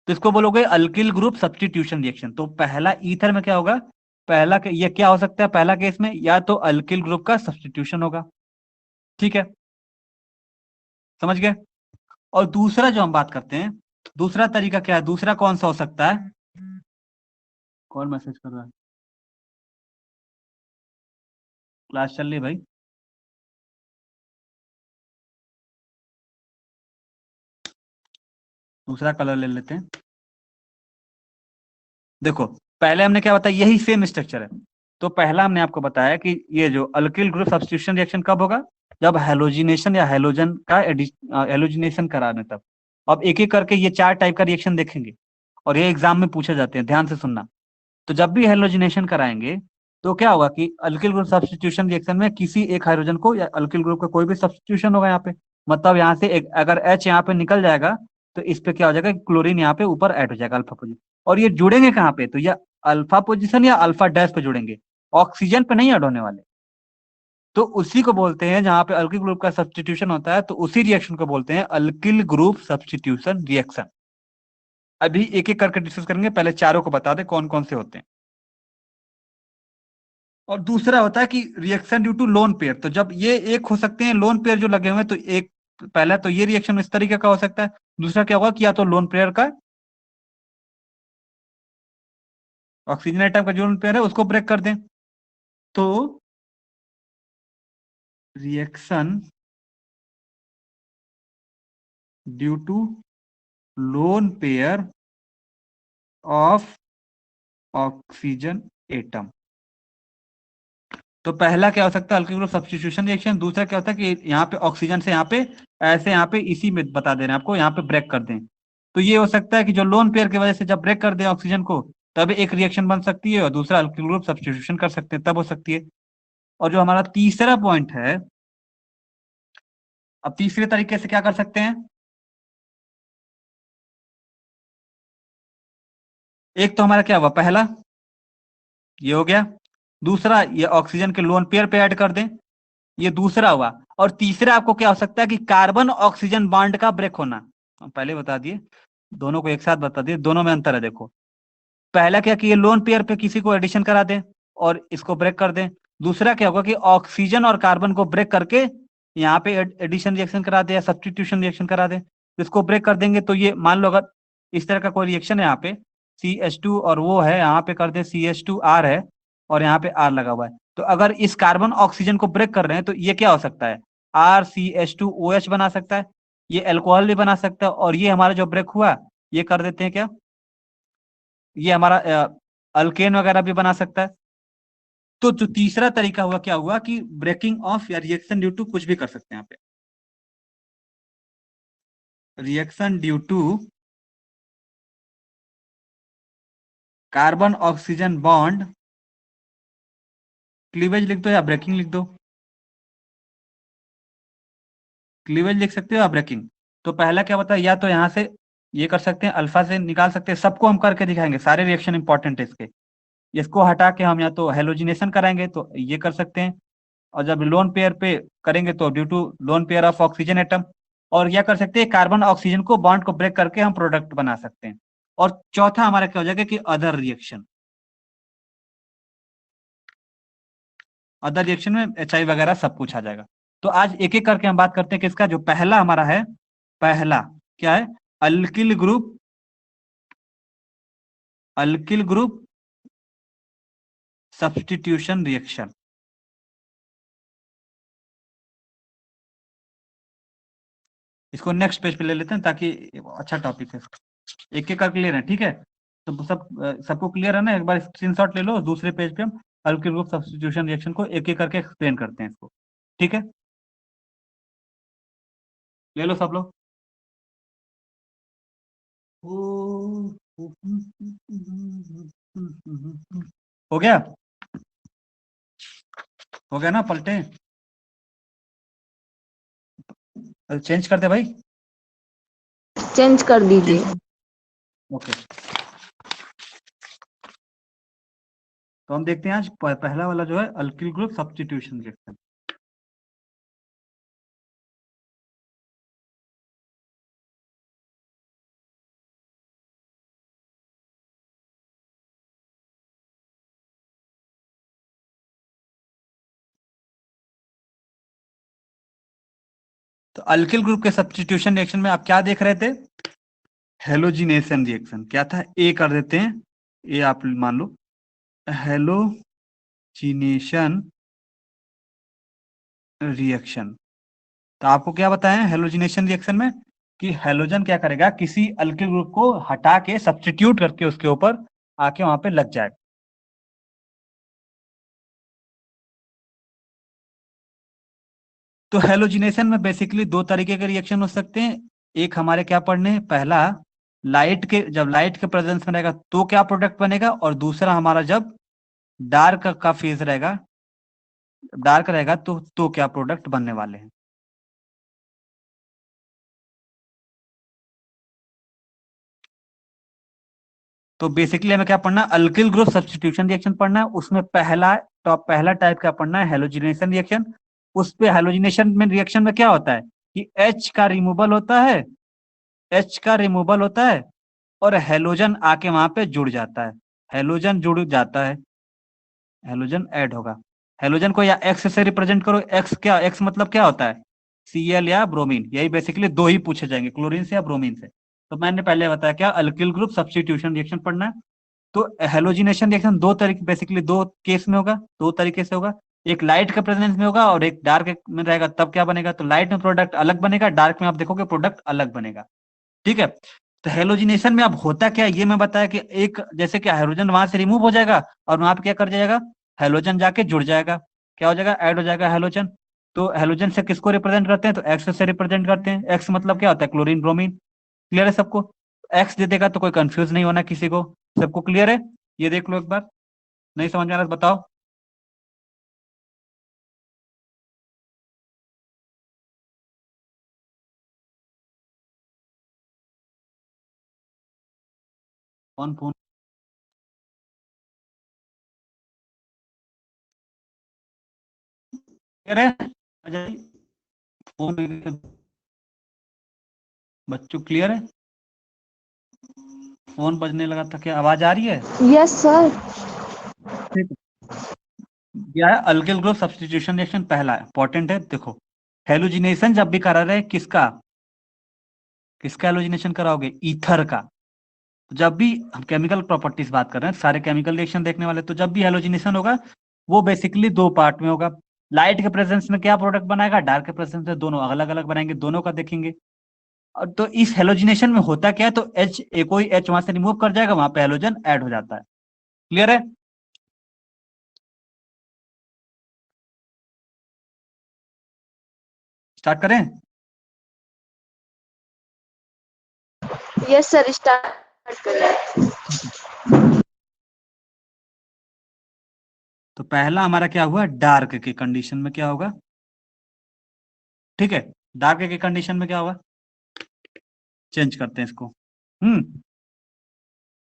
तो इसको बोलोगे अल्किल ग्रुप सब्स्टिट्यूशन रिएक्शन। तो पहला ईथर में क्या होगा? ये क्या हो सकता है पहला केस में? या तो अल्किल ग्रुप का सब्स्टिट्यूशन होगा। ठीक है, समझ गए? और दूसरा जो हम बात करते हैं, दूसरा तरीका क्या है? दूसरा कौन सा हो सकता है? कौन मैसेज कर रहा है? क्लास चल रही है भाई। दूसरा कलर ले लेते हैं। देखो, पहले हमने क्या बताया, यही सेम स्ट्रक्चर है। तो पहला हमने आपको बताया कि ये जो अल्किल ग्रुप सब्स्टिट्यूशन रिएक्शन कब होगा? जब हेलोजिनेशन या हेलोजन का हेलोजिनेशन कराने तब। अब एक एक करके ये 4 टाइप का रिएक्शन देखेंगे और ये एग्जाम में पूछे जाते हैं, ध्यान से सुनना। तो जब भी हेलोजिनेशन कराएंगे तो क्या होगा कि अल्किल ग्रुप सब्स्टिट्यूशन रिएक्शन में किसी एक हाइड्रोजन को, या अल्किल ग्रुप का कोई भी सब्स्टिट्यूशन होगा यहाँ पे, मतलब यहाँ से एक अगर H यहाँ पे निकल जाएगा तो इस पे क्या हो जाएगा? क्लोरीन यहाँ पे ऊपर ऐड हो जाएगा अल्फा पोजीशन। और ये जुड़ेंगे कहाँ पे? तो ये अल्फा पोजीशन या अल्फा डैश पे जुड़ेंगे, ऑक्सीजन पे नहीं ऐड होने वाले। तो उसी को बोलते हैं, जहां पे अल्किल ग्रुप का सब्स्टिट्यूशन होता है, तो उसी रिएक्शन को बोलते हैं अल्किल ग्रुप सब्स्टिट्यूशन रिएक्शन। अभी एक एक करके डिस्कस करेंगे, पहले चारों को बता दे कौन कौन से होते हैं। और दूसरा होता है कि reaction due to lone pair. तो जब ये एक हो सकते हैं लोन पेयर जो लगे हुए हैं, तो एक, पहला तो ये रिएक्शन इस तरीके का हो सकता है। दूसरा क्या होगा कि या तो लोन पेयर का, ऑक्सीजन आइटम का जो लोन पेयर है उसको ब्रेक कर दें, तो reaction due to lone pair of oxygen atom. तो पहला क्या हो सकता है? Alkyl group substitution reaction. दूसरा क्या होता है कि यहाँ पे ऑक्सीजन से यहाँ पे ऐसे, यहाँ पे इसी में बता दे रहे हैं आपको, यहाँ पे ब्रेक कर दें। तो ये हो सकता है कि जो लोन पेयर की वजह से जब ब्रेक कर दें ऑक्सीजन को, तब एक रिएक्शन बन सकती है, और दूसरा अल्किल ग्रुप सब्स्टिट्यूशन कर सकते हैं तब हो सकती है। और जो हमारा तीसरा पॉइंट है, अब तीसरे तरीके से क्या कर सकते हैं? एक तो हमारा क्या हुआ, पहला ये हो गया, दूसरा ये ऑक्सीजन के लोन पेयर पे ऐड कर दें, ये दूसरा हुआ, और तीसरा आपको क्या हो सकता है कि कार्बन ऑक्सीजन बॉन्ड का ब्रेक होना। हम पहले बता दिए, दोनों को एक साथ बता दिए, दोनों में अंतर है देखो। पहला क्या कि ये लोन पेयर पे किसी को एडिशन करा दें और इसको ब्रेक कर दें। दूसरा क्या होगा कि ऑक्सीजन और कार्बन को ब्रेक करके यहाँ पे एडिशन रिएक्शन करा दे या सब्स्टिट्यूशन रिएक्शन करा दे। तो इसको ब्रेक कर देंगे तो ये मान लो अगर इस तरह का कोई रिएक्शन है यहाँ पे CH2 और वो है यहाँ पे कर दे CH2R है और यहाँ पे R लगा हुआ है, तो अगर इस कार्बन ऑक्सीजन को ब्रेक कर रहे हैं तो ये क्या हो सकता है, RCH2OH बना सकता है, ये एल्कोहल भी बना सकता है, और ये हमारा जो ब्रेक हुआ ये कर देते हैं क्या, ये हमारा अल्केन वगैरह भी बना सकता है। तो जो तीसरा तरीका हुआ क्या हुआ कि ब्रेकिंग ऑफ या रिएक्शन ड्यू टू कुछ भी कर सकते हैं यहाँ पे, reaction due to carbon oxygen bond, cleavage लिख दो या ब्रेकिंग लिख दो, क्लीवेज लिख सकते हो या ब्रेकिंग। तो पहला क्या होता है, या तो यहाँ से ये कर सकते हैं, अल्फा से निकाल सकते हैं, सबको हम करके दिखाएंगे, सारे रिएक्शन इंपॉर्टेंट है इसके। इसको हटा के हम या तो हेलोजिनेशन कराएंगे तो ये कर सकते हैं, और जब लोन पेयर पे करेंगे तो due to lone pair of oxygen atom, और क्या कर सकते हैं, कार्बन ऑक्सीजन को बॉन्ड को ब्रेक करके हम प्रोडक्ट बना सकते हैं। और चौथा हमारा क्या हो जाएगा कि अदर रिएक्शन, अदर रिएक्शन में HI वगैरह सब कुछ आ जाएगा। तो आज एक एक करके हम बात करते हैं कि इसका जो पहला हमारा है, पहला क्या है, alkyl group, alkyl group substitution reaction. इसको नेक्स्ट पेज पे ले लेते हैं ताकि अच्छा टॉपिक है, एक एक कर क्लियर है, ठीक है। तो सबको क्लियर है ना, एक बार स्क्रीनशॉट ले लो, दूसरे पेज पे हम अल्किल ग्रुप सब्स्टिट्यूशन रिएक्शन को एक एक करके एक्सप्लेन करते हैं इसको, ठीक है। ले लो सब लोग। हो गया, हो गया ना पलटे, चेंज कर दे भाई, चेंज कर दीजिए। ओके। तो हम देखते हैं आज पहला वाला जो है अल्किल ग्रुप सब्स्टिट्यूशन रिएक्शन। तो अल्किल ग्रुप के सब्स्टिट्यूशन रिएक्शन में आप क्या देख रहे थे, हेलोजिनेशन रिएक्शन क्या था, ए कर देते हैं, ए आप मान लो हेलोजिनेशन रिएक्शन। तो आपको क्या बताया हेलोजिनेशन रिएक्शन में कि हेलोजन क्या करेगा, किसी अल्किल ग्रुप को हटा के सब्स्टिट्यूट करके उसके ऊपर आके वहां पे लग जाएगा। तो हेलोजिनेशन में बेसिकली दो तरीके के रिएक्शन हो सकते हैं, एक हमारे क्या पढ़ने, पहला लाइट के, जब लाइट के प्रेजेंस में रहेगा तो क्या प्रोडक्ट बनेगा, और दूसरा हमारा जब डार्क का फेज रहेगा, डार्क रहेगा तो क्या प्रोडक्ट बनने वाले हैं। तो बेसिकली हमें क्या पढ़ना है, अल्किल ग्रुप सब्स्टिट्यूशन रिएक्शन पढ़ना है, उसमें पहला टाइप क्या पढ़ना है, हेलोजिनेशन रिएक्शन। उस पे हेलोजिनेशन में रिएक्शन में क्या होता है कि H का रिमूवल होता है, H का रिमूवल होता है और हेलोजन आके वहां पे जुड़ जाता है, हेलोजन जुड़ जाता है, हेलोजन ऐड होगा। हेलोजन को या एक्स से रिप्रेजेंट करो, एक्स क्या, एक्स मतलब क्या होता है, Cl या ब्रोमीन, यही बेसिकली दो ही पूछे जाएंगे, क्लोरीन से या ब्रोमीन से। तो मैंने पहले बताया क्या, अल्किल ग्रुप सब्स्टिट्यूशन रिएक्शन पढ़ना है। तो हेलोजिनेशन रिएक्शन दो तरीके, बेसिकली दो केस में होगा, दो तरीके से होगा, एक लाइट के प्रेजेंस में होगा और एक डार्क में रहेगा, तब क्या बनेगा, तो लाइट में प्रोडक्ट अलग बनेगा, डार्क में आप देखोगे प्रोडक्ट अलग बनेगा, ठीक है। तो हेलोजिनेशन में अब होता क्या है ये मैं बताया कि एक जैसे कि हाइड्रोजन वहां से रिमूव हो जाएगा और वहां पे क्या कर जाएगा, हेलोजन जाके जुड़ जाएगा, क्या हो जाएगा, ऐड हो जाएगा हेलोजन। तो हेलोजन से किसको रिप्रेजेंट करते हैं, तो एक्स से रिप्रेजेंट करते हैं, एक्स मतलब क्या होता है, क्लोरीन ब्रोमीन। क्लियर है सबको, एक्स दे देगा तो कोई कंफ्यूज नहीं होना किसी को, सबको क्लियर है। ये देख लो एक बार, नहीं समझ में आ रहा तो बताओ। कौन फोन है अजय? फोन बच्चों क्लियर है? फोन बजने लगा था, क्या आवाज आ रही है? Yes sir. ठीक है। क्या है अल्किल ग्रुप सब्स्टिट्यूशन रिएक्शन? पहला इंपॉर्टेंट है, देखो हेलोजिनेशन जब भी करा रहे किसका किसका हेलोजिनेशन कराओगे? ईथर का। जब भी हम केमिकल प्रॉपर्टीज बात कर रहे हैं, सारे केमिकल रिएक्शन देखने वाले, तो जब भी हेलोजिनेशन होगा वो बेसिकली दो पार्ट में होगा। लाइट के प्रेजेंस में क्या प्रोडक्ट बनाएगा, डार्क के प्रेजेंस में दोनों अलग अलग बनाएंगे, दोनों का देखेंगे। और तो इस हेलोजिनेशन में होता क्या है, तो एच कोई एच वहां से रिमूव कर जाएगा, वहां पे हेलोजन ऐड हो जाता है। क्लियर है? स्टार्ट करें? यस सर, स्टार्ट करें। तो पहला हमारा क्या हुआ, डार्क के कंडीशन में क्या होगा? ठीक है, डार्क के कंडीशन में क्या होगा, चेंज करते हैं इसको।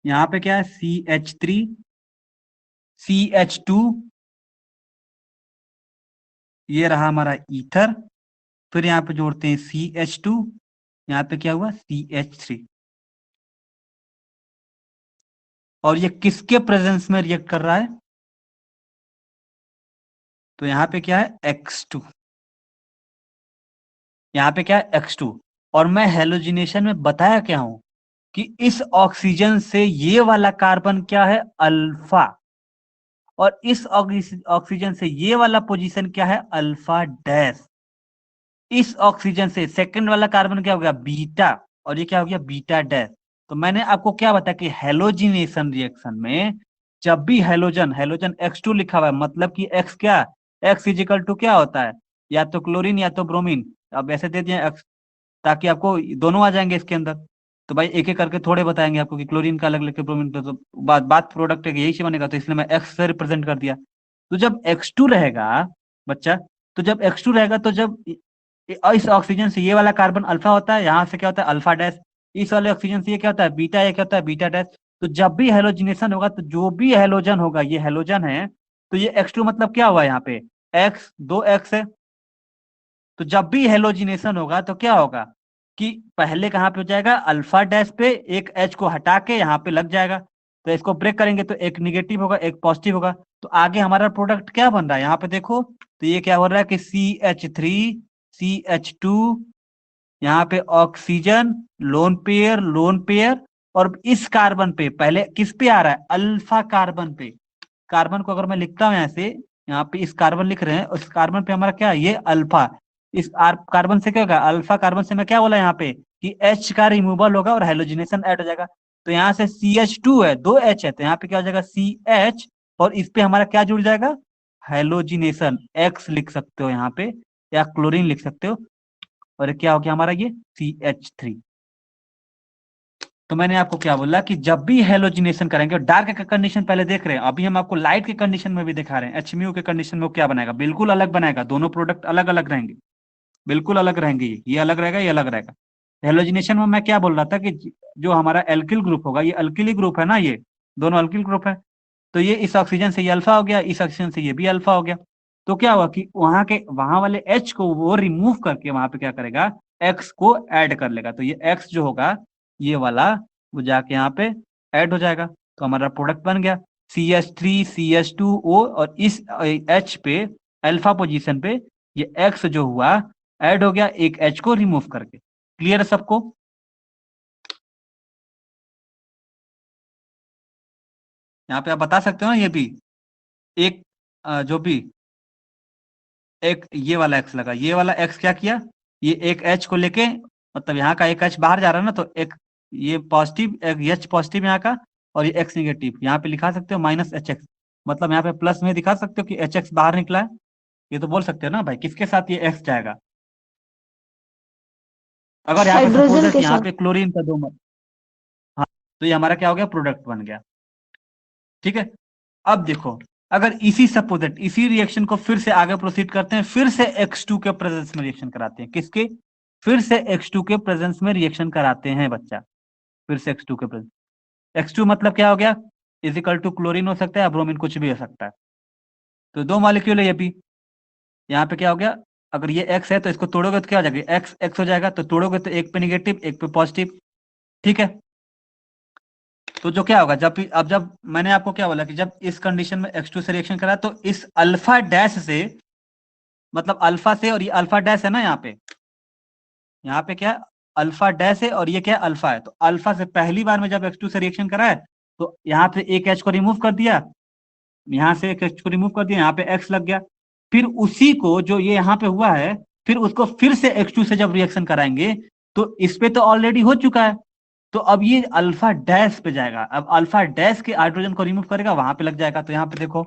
यहाँ पे क्या है, CH3 CH2, ये रहा हमारा ईथर। फिर यहाँ पे जोड़ते हैं CH2, यहाँ पे क्या हुआ, CH3। और ये किसके प्रेजेंस में रिएक्ट कर रहा है, तो यहाँ पे क्या है X2, यहाँ पे क्या है X2। और मैं हेलोजिनेशन में बताया क्या हूं कि इस ऑक्सीजन से ये वाला कार्बन क्या है, अल्फा, और इस ऑक्सीजन से ये वाला पोजीशन क्या है, अल्फा डैश। इस ऑक्सीजन से सेकंड वाला कार्बन क्या हो गया, बीटा, और ये क्या हो गया, बीटा डैश। तो मैंने आपको क्या बताया कि हेलोजिनेशन रिएक्शन में जब भी हेलोजन हेलोजन X2 लिखा हुआ है, मतलब कि X क्या, X इजिकल टू क्या होता है, या तो क्लोरीन या तो ब्रोमीन। अब ऐसे दे दिए X, ताकि आपको दोनों आ जाएंगे इसके अंदर। तो भाई एक एक करके थोड़े बताएंगे आपको कि क्लोरीन का अलग लेके ब्रोमीन का, तो बात प्रोडक्ट है यही से बनेगा, तो इसलिए मैं X से रिप्रेजेंट कर दिया। तो जब X2 रहेगा बच्चा, तो जब X2 रहेगा, तो जब इस ऑक्सीजन से ये वाला कार्बन अल्फा होता है, यहाँ से क्या होता है, अल्फा डैश। इस वाले ऑक्सीजन से ये क्या होता है, बीटा, ये क्या होता है, बीटा डैश। तो जब भी हेलोजिनेशन होगा, तो जो भी हेलोजन होगा, ये हेलोजन है, तो ये X2 मतलब क्या हुआ यहाँ पे, X, दो X है। तो जब भी हेलोजिनेशन होगा तो क्या होगा कि पहले कहां पे हो जाएगा, अल्फा डैश पे, एक H को हटा के यहाँ पे लग जाएगा। तो इसको ब्रेक करेंगे तो एक निगेटिव होगा, एक पॉजिटिव होगा। तो आगे हमारा प्रोडक्ट क्या बन रहा है, यहाँ पे देखो, तो ये क्या हो रहा है कि CH3 CH2, यहाँ पे ऑक्सीजन, लोन पेयर। और इस कार्बन पे पहले किस पे आ रहा है, अल्फा कार्बन पे। कार्बन को अगर मैं लिखता हूं, यहाँ से, यहाँ पे इस कार्बन लिख रहे हैं, उस कार्बन पे हमारा क्या है, ये अल्फा। इस कार्बन से क्या होगा, अल्फा कार्बन से मैं क्या बोला यहाँ पे कि H का रिमूवल होगा और हेलोजिनेशन ऐड हो जाएगा। तो यहाँ से CH2 है, दो H है, तो यहाँ पे क्या हो जाएगा, CH, और इस पे हमारा क्या जुड़ जाएगा, हेलोजिनेशन, X लिख सकते हो यहाँ पे, या क्लोरीन लिख सकते हो। और क्या हो गया हमारा ये CH3। तो मैंने आपको क्या बोला कि जब भी हेलोजिनेशन करेंगे, और डार्क का कंडीशन पहले देख रहे हैं, अभी हम आपको लाइट के कंडीशन में भी दिखा रहे हैं, HMU के कंडीशन में वो क्या बनाएगा, बिल्कुल अलग बनाएगा, दोनों प्रोडक्ट अलग अलग रहेंगे, बिल्कुल अलग रहेंगे, ये अलग रहेगा, ये अलग रहेगा। हेलोजिनेशन में मैं क्या बोल रहा था कि जो हमारा एल्किल ग्रुप होगा, ये अल्किली ग्रुप है ना, ये दोनों अल्किल ग्रुप है। तो ये इस ऑक्सीजन से ये अल्फा हो गया, इस ऑक्सीजन से ये भी अल्फा हो गया। तो क्या हुआ कि वहां वाले H को वो रिमूव करके वहां पे क्या करेगा, X को ऐड कर लेगा। तो ये X जो होगा, ये वाला, वो जाके यहाँ पे ऐड हो जाएगा। तो हमारा प्रोडक्ट बन गया CH3 CH2O, और इस H पे, अल्फा पोजीशन पे, ये X जो हुआ ऐड हो गया एक H को रिमूव करके। क्लियर है सबको? यहाँ पे आप बता सकते हो ना, ये भी एक जो भी एक ये वाला एक्स लगा, ये वाला एक्स क्या किया, ये एक एच को लेके, मतलब यहाँ का एक एच बाहर जा रहा है ना, तो एक ये पॉजिटिव, एक एच पॉजिटिव यहाँ का, और ये एक्स निगेटिव, यहाँ पे लिखा सकते हो -HX। मतलब यहाँ पे प्लस में दिखा सकते हो कि HX बाहर निकला है। ये तो बोल सकते हो ना भाई, किसके साथ ये एक्स जाएगा। अगर यहाँ पे सपोज हाइड्रोजन है कि के यहाँ साथ। पे क्लोरीन का दो हाँ, तो ये हमारा क्या हो गया, प्रोडक्ट बन गया। ठीक है। अब देखो, अगर इसी सपोजिट इसी रिएक्शन को फिर से आगे प्रोसीड करते हैं, फिर से X2 के प्रेजेंस में रिएक्शन कराते हैं, किसके, फिर से X2 के प्रेजेंस में रिएक्शन कराते हैं बच्चा। फिर से X2 के प्रेजेंस, X2 मतलब क्या हो गया, इजिकल टू क्लोरीन हो सकता है या ब्रोमीन, कुछ भी हो सकता है। तो दो मॉलिक्यूल है ये भी, यहाँ पे क्या हो गया, अगर ये x है तो इसको तोड़ोगे तो क्या हो जाएगा, x x हो जाएगा, तो तोड़ोगे तो एक पे निगेटिव एक पे पॉजिटिव, ठीक है। तो जो क्या होगा, जब मैंने आपको क्या बोला कि जब इस कंडीशन में x2 से रिएक्शन करा तो इस अल्फा डैश से, मतलब अल्फा से, और ये अल्फा डैश है ना, यहाँ पे क्या है, अल्फा डैश है और ये क्या है, अल्फा है। तो अल्फा से पहली बार में जब x2 से रिएक्शन करा है तो यहाँ पे एक h को रिमूव कर दिया, यहाँ से एक h को रिमूव कर दिया, यहाँ पे x लग गया। फिर उसी को जो ये यहाँ पे हुआ है, फिर उसको फिर से x2 से जब रिएक्शन कराएंगे तो इस पे तो ऑलरेडी हो चुका है, तो अब ये अल्फा डैश पे जाएगा। अब अल्फा डैश के हाइड्रोजन को रिमूव करेगा, वहां पे लग जाएगा। तो यहाँ पे देखो,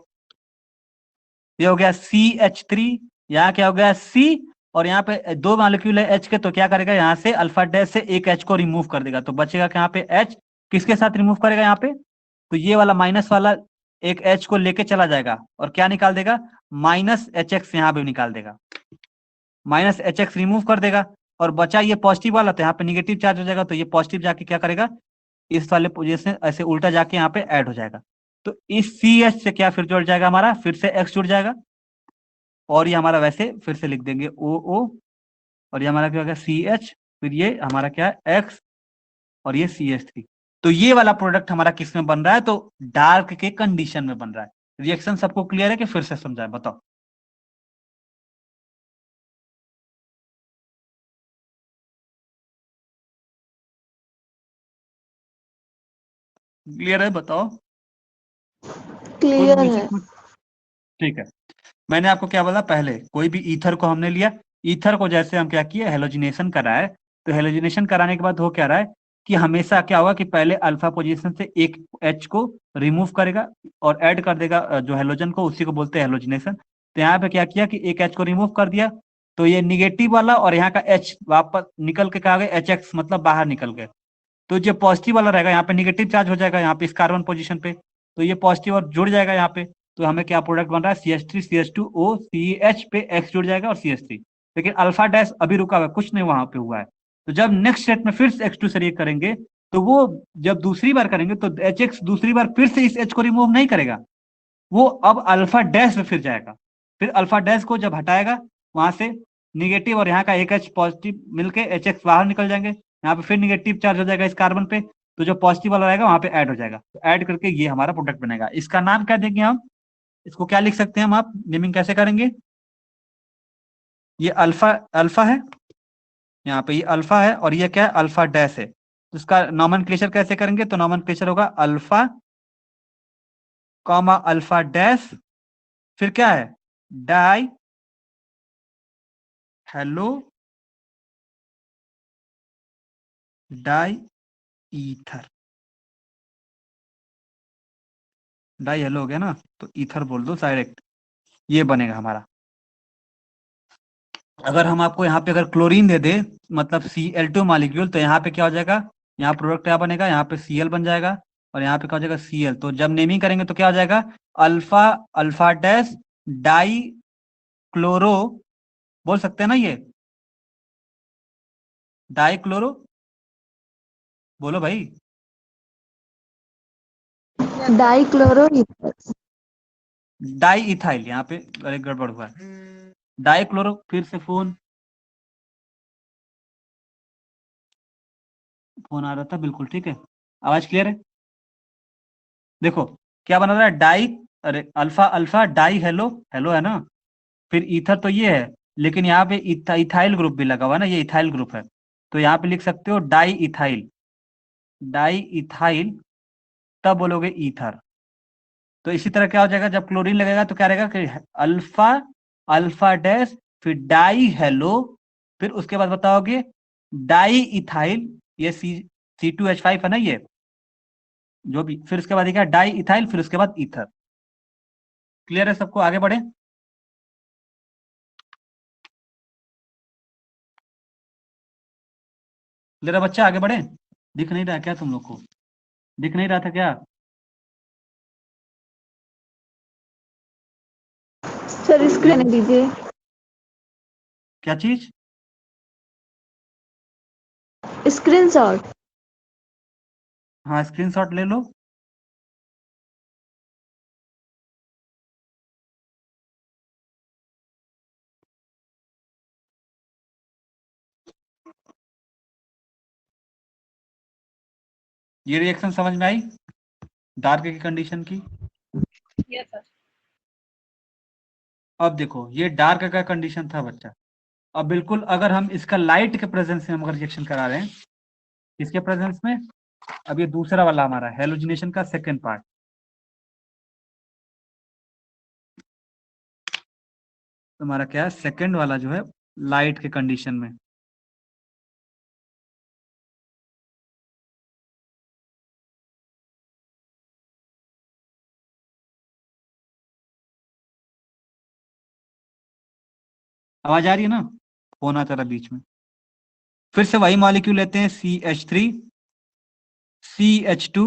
ये हो गया CH3, यहाँ क्या हो गया C, और यहाँ पे दो मॉलिक्यूल है H के, तो क्या करेगा, यहाँ से अल्फा डैश से एक H को रिमूव कर देगा, तो बचेगा कि यहाँ पे H किसके साथ रिमूव करेगा, यहाँ पे तो ये वाला माइनस वाला एक H को लेके चला जाएगा और क्या निकाल देगा, -HX यहाँ पे निकाल देगा, -HX रिमूव कर देगा, और बचा ये पॉजिटिव वाला, तो यहाँ पे निगेटिव चार्ज हो जाएगा, तो ये पॉजिटिव जाके क्या करेगा, इस वाले पोजीशन ऐसे उल्टा जाके यहाँ पे ऐड हो जाएगा। तो इस CH से क्या फिर जुड़ जाएगा, हमारा फिर से X जुड़ जाएगा, और ये हमारा वैसे फिर से लिख देंगे OO, और ये हमारा क्या होगा CH, फिर ये हमारा क्या है X, और ये CH3। तो ये वाला प्रोडक्ट हमारा किस में बन रहा है, तो डार्क के कंडीशन में बन रहा है। रिएक्शन सबको क्लियर है कि फिर से समझाए, बताओ। क्लियर है, बताओ। क्लियर मुझसे है। कुछ, ठीक है। मैंने आपको क्या बोला, पहले कोई भी ईथर को हमने लिया, ईथर को जैसे हम क्या किए, हेलोजिनेशन कराए, तो हेलोजिनेशन कराने के बाद हो क्या रहा है कि हमेशा क्या होगा कि पहले अल्फा पोजीशन से एक H को रिमूव करेगा और ऐड कर देगा जो हेलोजन को, उसी को बोलते हैं हेलोजिनेशन। तो यहाँ पे क्या किया कि एक H को रिमूव कर दिया, तो ये निगेटिव वाला और यहाँ का H वापस निकल के क्या गए, HX मतलब बाहर निकल गए। तो जो पॉजिटिव वाला रहेगा यहाँ पे निगेटिव चार्ज हो जाएगा, यहाँ पे इस कार्बन पोजीशन पे, तो ये पॉजिटिव और जुड़ जाएगा यहाँ पे। तो हमें क्या प्रोडक्ट बन रहा है, CH3 CH2O CH पे X जुड़ जाएगा और CH3। लेकिन अल्फा डैश अभी रुका हुआ है, कुछ नहीं वहां पे हुआ है। तो जब नेक्स्ट स्टेट में फिर से X2 से रिएक्ट करेंगे, तो वो जब दूसरी बार करेंगे तो HX दूसरी बार फिर से इस H को रिमूव नहीं करेगा, वो अब अल्फा डैश में फिर जाएगा। फिर अल्फा डैश को जब हटाएगा, वहां से निगेटिव और यहाँ का एक H पॉजिटिव मिलके HX बाहर निकल जाएंगे, यहाँ पे फिर निगेटिव चार्ज हो जाएगा इस कार्बन पे, तो जो पॉजिटिव वाला रहेगा वहां पे ऐड हो जाएगा। तो ऐड करके ये हमारा प्रोडक्ट बनेगा। इसका नाम क्या देंगे हम, इसको क्या लिख सकते हैं हम, आप नेमिंग कैसे करेंगे, ये अल्फा, अल्फा है, यहाँ पे ये अल्फा है और ये क्या है, अल्फा डैश है। तो इसका नॉमेनक्लेचर कैसे करेंगे, तो नॉमेनक्लेचर होगा अल्फा कॉमा अल्फा डैश, फिर क्या है, di halo di ether, di halo हो गया ना, तो ईथर बोल दो डायरेक्ट, ये बनेगा हमारा। अगर हम आपको यहाँ पे अगर क्लोरीन दे दे, मतलब Cl2 मॉलिक्यूल, तो यहाँ पे क्या हो जाएगा, यहाँ प्रोडक्ट क्या बनेगा, यहाँ पे Cl बन जाएगा, और यहाँ पे क्या हो जाएगा Cl। तो जब नेमिंग करेंगे तो क्या हो जाएगा, alpha alpha dash die chloro, बोल सकते हैं ना ये, डाई क्लोरो, बोलो भाई, डाइक्लोरो ईथर। डाई इथाइल, यहाँ पे अरे गड़बड़ हुआ है, डाई क्लोरो, फिर से फोन फोन आ रहा था, बिल्कुल ठीक है, आवाज क्लियर है। देखो क्या बना रहा है, डाई, अरे alpha alpha die hello, hello है ना, फिर ईथर तो ये है, लेकिन यहाँ पे इथाइल ग्रुप भी लगा हुआ है ना, ये इथाइल ग्रुप है, तो यहाँ पे लिख सकते हो डाई इथाइल, डाई इथाइल, तब बोलोगे ईथर। तो इसी तरह क्या हो जाएगा, जब क्लोरीन लगेगा तो क्या रहेगा कि अल्फा अल्फा डैश, फिर डाई हेलो, फिर उसके बाद बताओगे डाई इथाइल, ये C2H5 है ना ये, जो भी, फिर उसके बाद ये क्या, डाई इथाइल, फिर उसके बाद ईथर। क्लियर है सबको, आगे बढ़े। क्लियर है बच्चा, आगे बढ़े। दिख नहीं रहा क्या तुम लोग को, दिख नहीं रहा था क्या, सर स्क्रीन दीजिए। क्या चीज, स्क्रीनशॉट। हाँ स्क्रीनशॉट ले लो। ये रिएक्शन समझ में आई डार्क की कंडीशन की? Yes sir. अब देखो ये डार्क का कंडीशन था बच्चा। अब बिल्कुल अगर हम इसका लाइट के प्रेजेंस में हम अगर रिएक्शन करा रहे हैं, इसके प्रेजेंस में, अब ये दूसरा वाला हमारा हेलोजिनेशन का सेकेंड पार्ट, हमारा क्या है सेकेंड वाला जो है लाइट के कंडीशन में। आवाज आ रही है ना? फोन आता रहा बीच में। फिर से वही मॉलिक्यूल लेते हैं CH3 CH2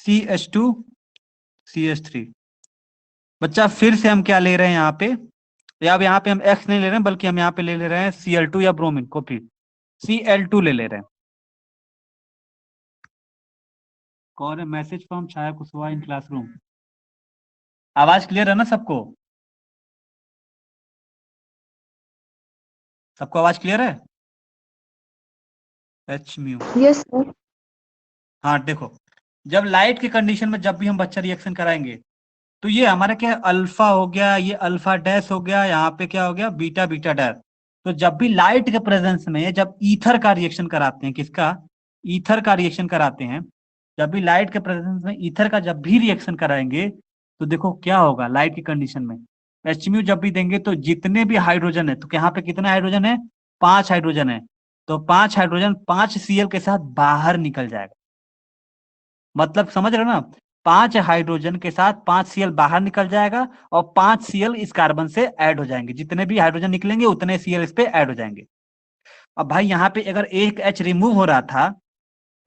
CH2 CH3। बच्चा फिर से हम क्या ले रहे हैं यहाँ पे, या अब यहाँ पे हम X नहीं ले रहे हैं बल्कि हम यहाँ पे ले रहे हैं Cl2 या ब्रोमीन कॉपी Cl2 ले रहे हैं। कौन है? Message from Chhaya Kushwaha in classroom. आवाज क्लियर है ना सबको? सबको आवाज क्लियर है? H-म्यू। Yes sir. हाँ देखो, जब लाइट की कंडीशन में जब भी हम बच्चा रिएक्शन कराएंगे तो ये हमारा क्या है अल्फा हो गया, ये अल्फा डैश हो गया, यहाँ पे क्या हो गया बीटा बीटा डैश। तो जब भी लाइट के प्रेजेंस में जब ईथर का रिएक्शन कराते हैं, किसका? ईथर का रिएक्शन कराते हैं। जब भी लाइट के प्रेजेंस में ईथर का जब भी रिएक्शन कराएंगे तो देखो क्या होगा लाइट की कंडीशन में। H-म्यू जब भी देंगे तो जितने भी हाइड्रोजन है, तो यहाँ पे कितने हाइड्रोजन है? 5 हाइड्रोजन है। तो 5 हाइड्रोजन 5 Cl के साथ बाहर निकल जाएगा। मतलब समझ रहे हो ना? 5 हाइड्रोजन के साथ 5 Cl बाहर निकल जाएगा और 5 Cl इस कार्बन से ऐड हो जाएंगे। जितने भी हाइड्रोजन निकलेंगे उतने Cl इस पे ऐड हो जाएंगे। अब भाई यहाँ पे अगर एक H रिमूव हो रहा था,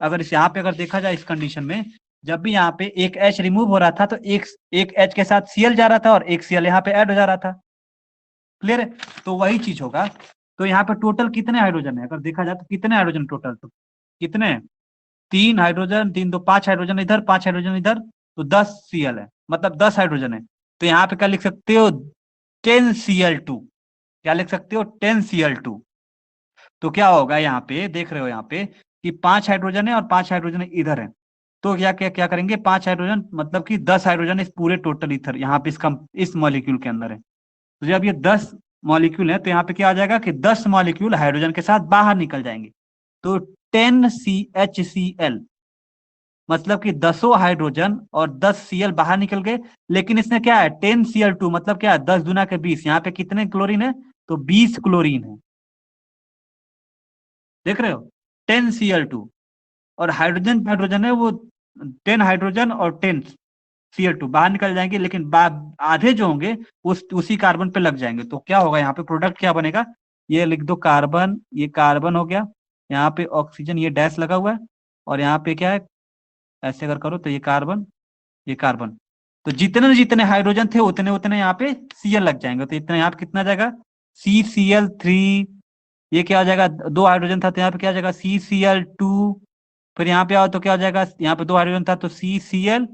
अगर इस यहाँ पे अगर देखा जाए इस कंडीशन में, जब भी यहाँ पे एक H रिमूव हो रहा था तो एक H के साथ Cl जा रहा था और एक Cl यहाँ पे ऐड हो जा रहा था। क्लियर है? तो वही चीज होगा। तो यहाँ पे टोटल कितने हाइड्रोजन है अगर देखा जाए तो कितने हाइड्रोजन टोटल? तो कितने? 3 हाइड्रोजन, 3 2 5 हाइड्रोजन इधर, 5 हाइड्रोजन इधर, तो 10 Cl है, मतलब 10 हाइड्रोजन है। तो यहाँ पे क्या लिख सकते हो? 10Cl2। क्या लिख सकते हो? 10Cl2। तो क्या होगा यहाँ पे देख रहे हो यहाँ पे कि 5 हाइड्रोजन है और 5 हाइड्रोजन इधर है। तो क्या क्या क्या करेंगे? 5 हाइड्रोजन मतलब कि 10 हाइड्रोजन इस पूरे टोटल इथर यहाँ पे इसका इस मॉलिक्यूल के अंदर है। तो जब ये 10 मॉलिक्यूल है तो यहाँ पे क्या आ जाएगा कि 10 मॉलिक्यूल हाइड्रोजन के साथ बाहर निकल जाएंगे। तो 10CHCl, मतलब कि 10 हाइड्रोजन और 10 Cl बाहर निकल गए। लेकिन इसमें क्या है 10Cl2, मतलब क्या है 10 दूना के 20। यहाँ पे कितने क्लोरीन है? तो 20 क्लोरीन है। देख रहे हो? 10Cl2 और हाइड्रोजन हाइड्रोजन है वो 10 हाइड्रोजन और 10Cl2 बाहर निकल जाएंगे, लेकिन आधे जो होंगे उसी कार्बन पे लग जाएंगे। तो क्या होगा यहाँ पे प्रोडक्ट क्या बनेगा? ये लिख दो कार्बन, ये कार्बन हो गया, यहाँ पे ऑक्सीजन ये डैश लगा हुआ है, और यहाँ पे क्या है ऐसे अगर करो तो ये कार्बन, ये कार्बन। तो जितने जितने हाइड्रोजन थे उतने उतने यहाँ पे Cl लग जाएंगे। तो इतना यहाँ पे कितना जाएगा? CCl3। ये क्या हो जाएगा? 2 हाइड्रोजन था तो यहाँ पे क्या हो जाएगा? CCl2। फिर यहाँ पे आओ तो क्या हो जाएगा? यहाँ पे 2 हाइड्रोजन था तो CCl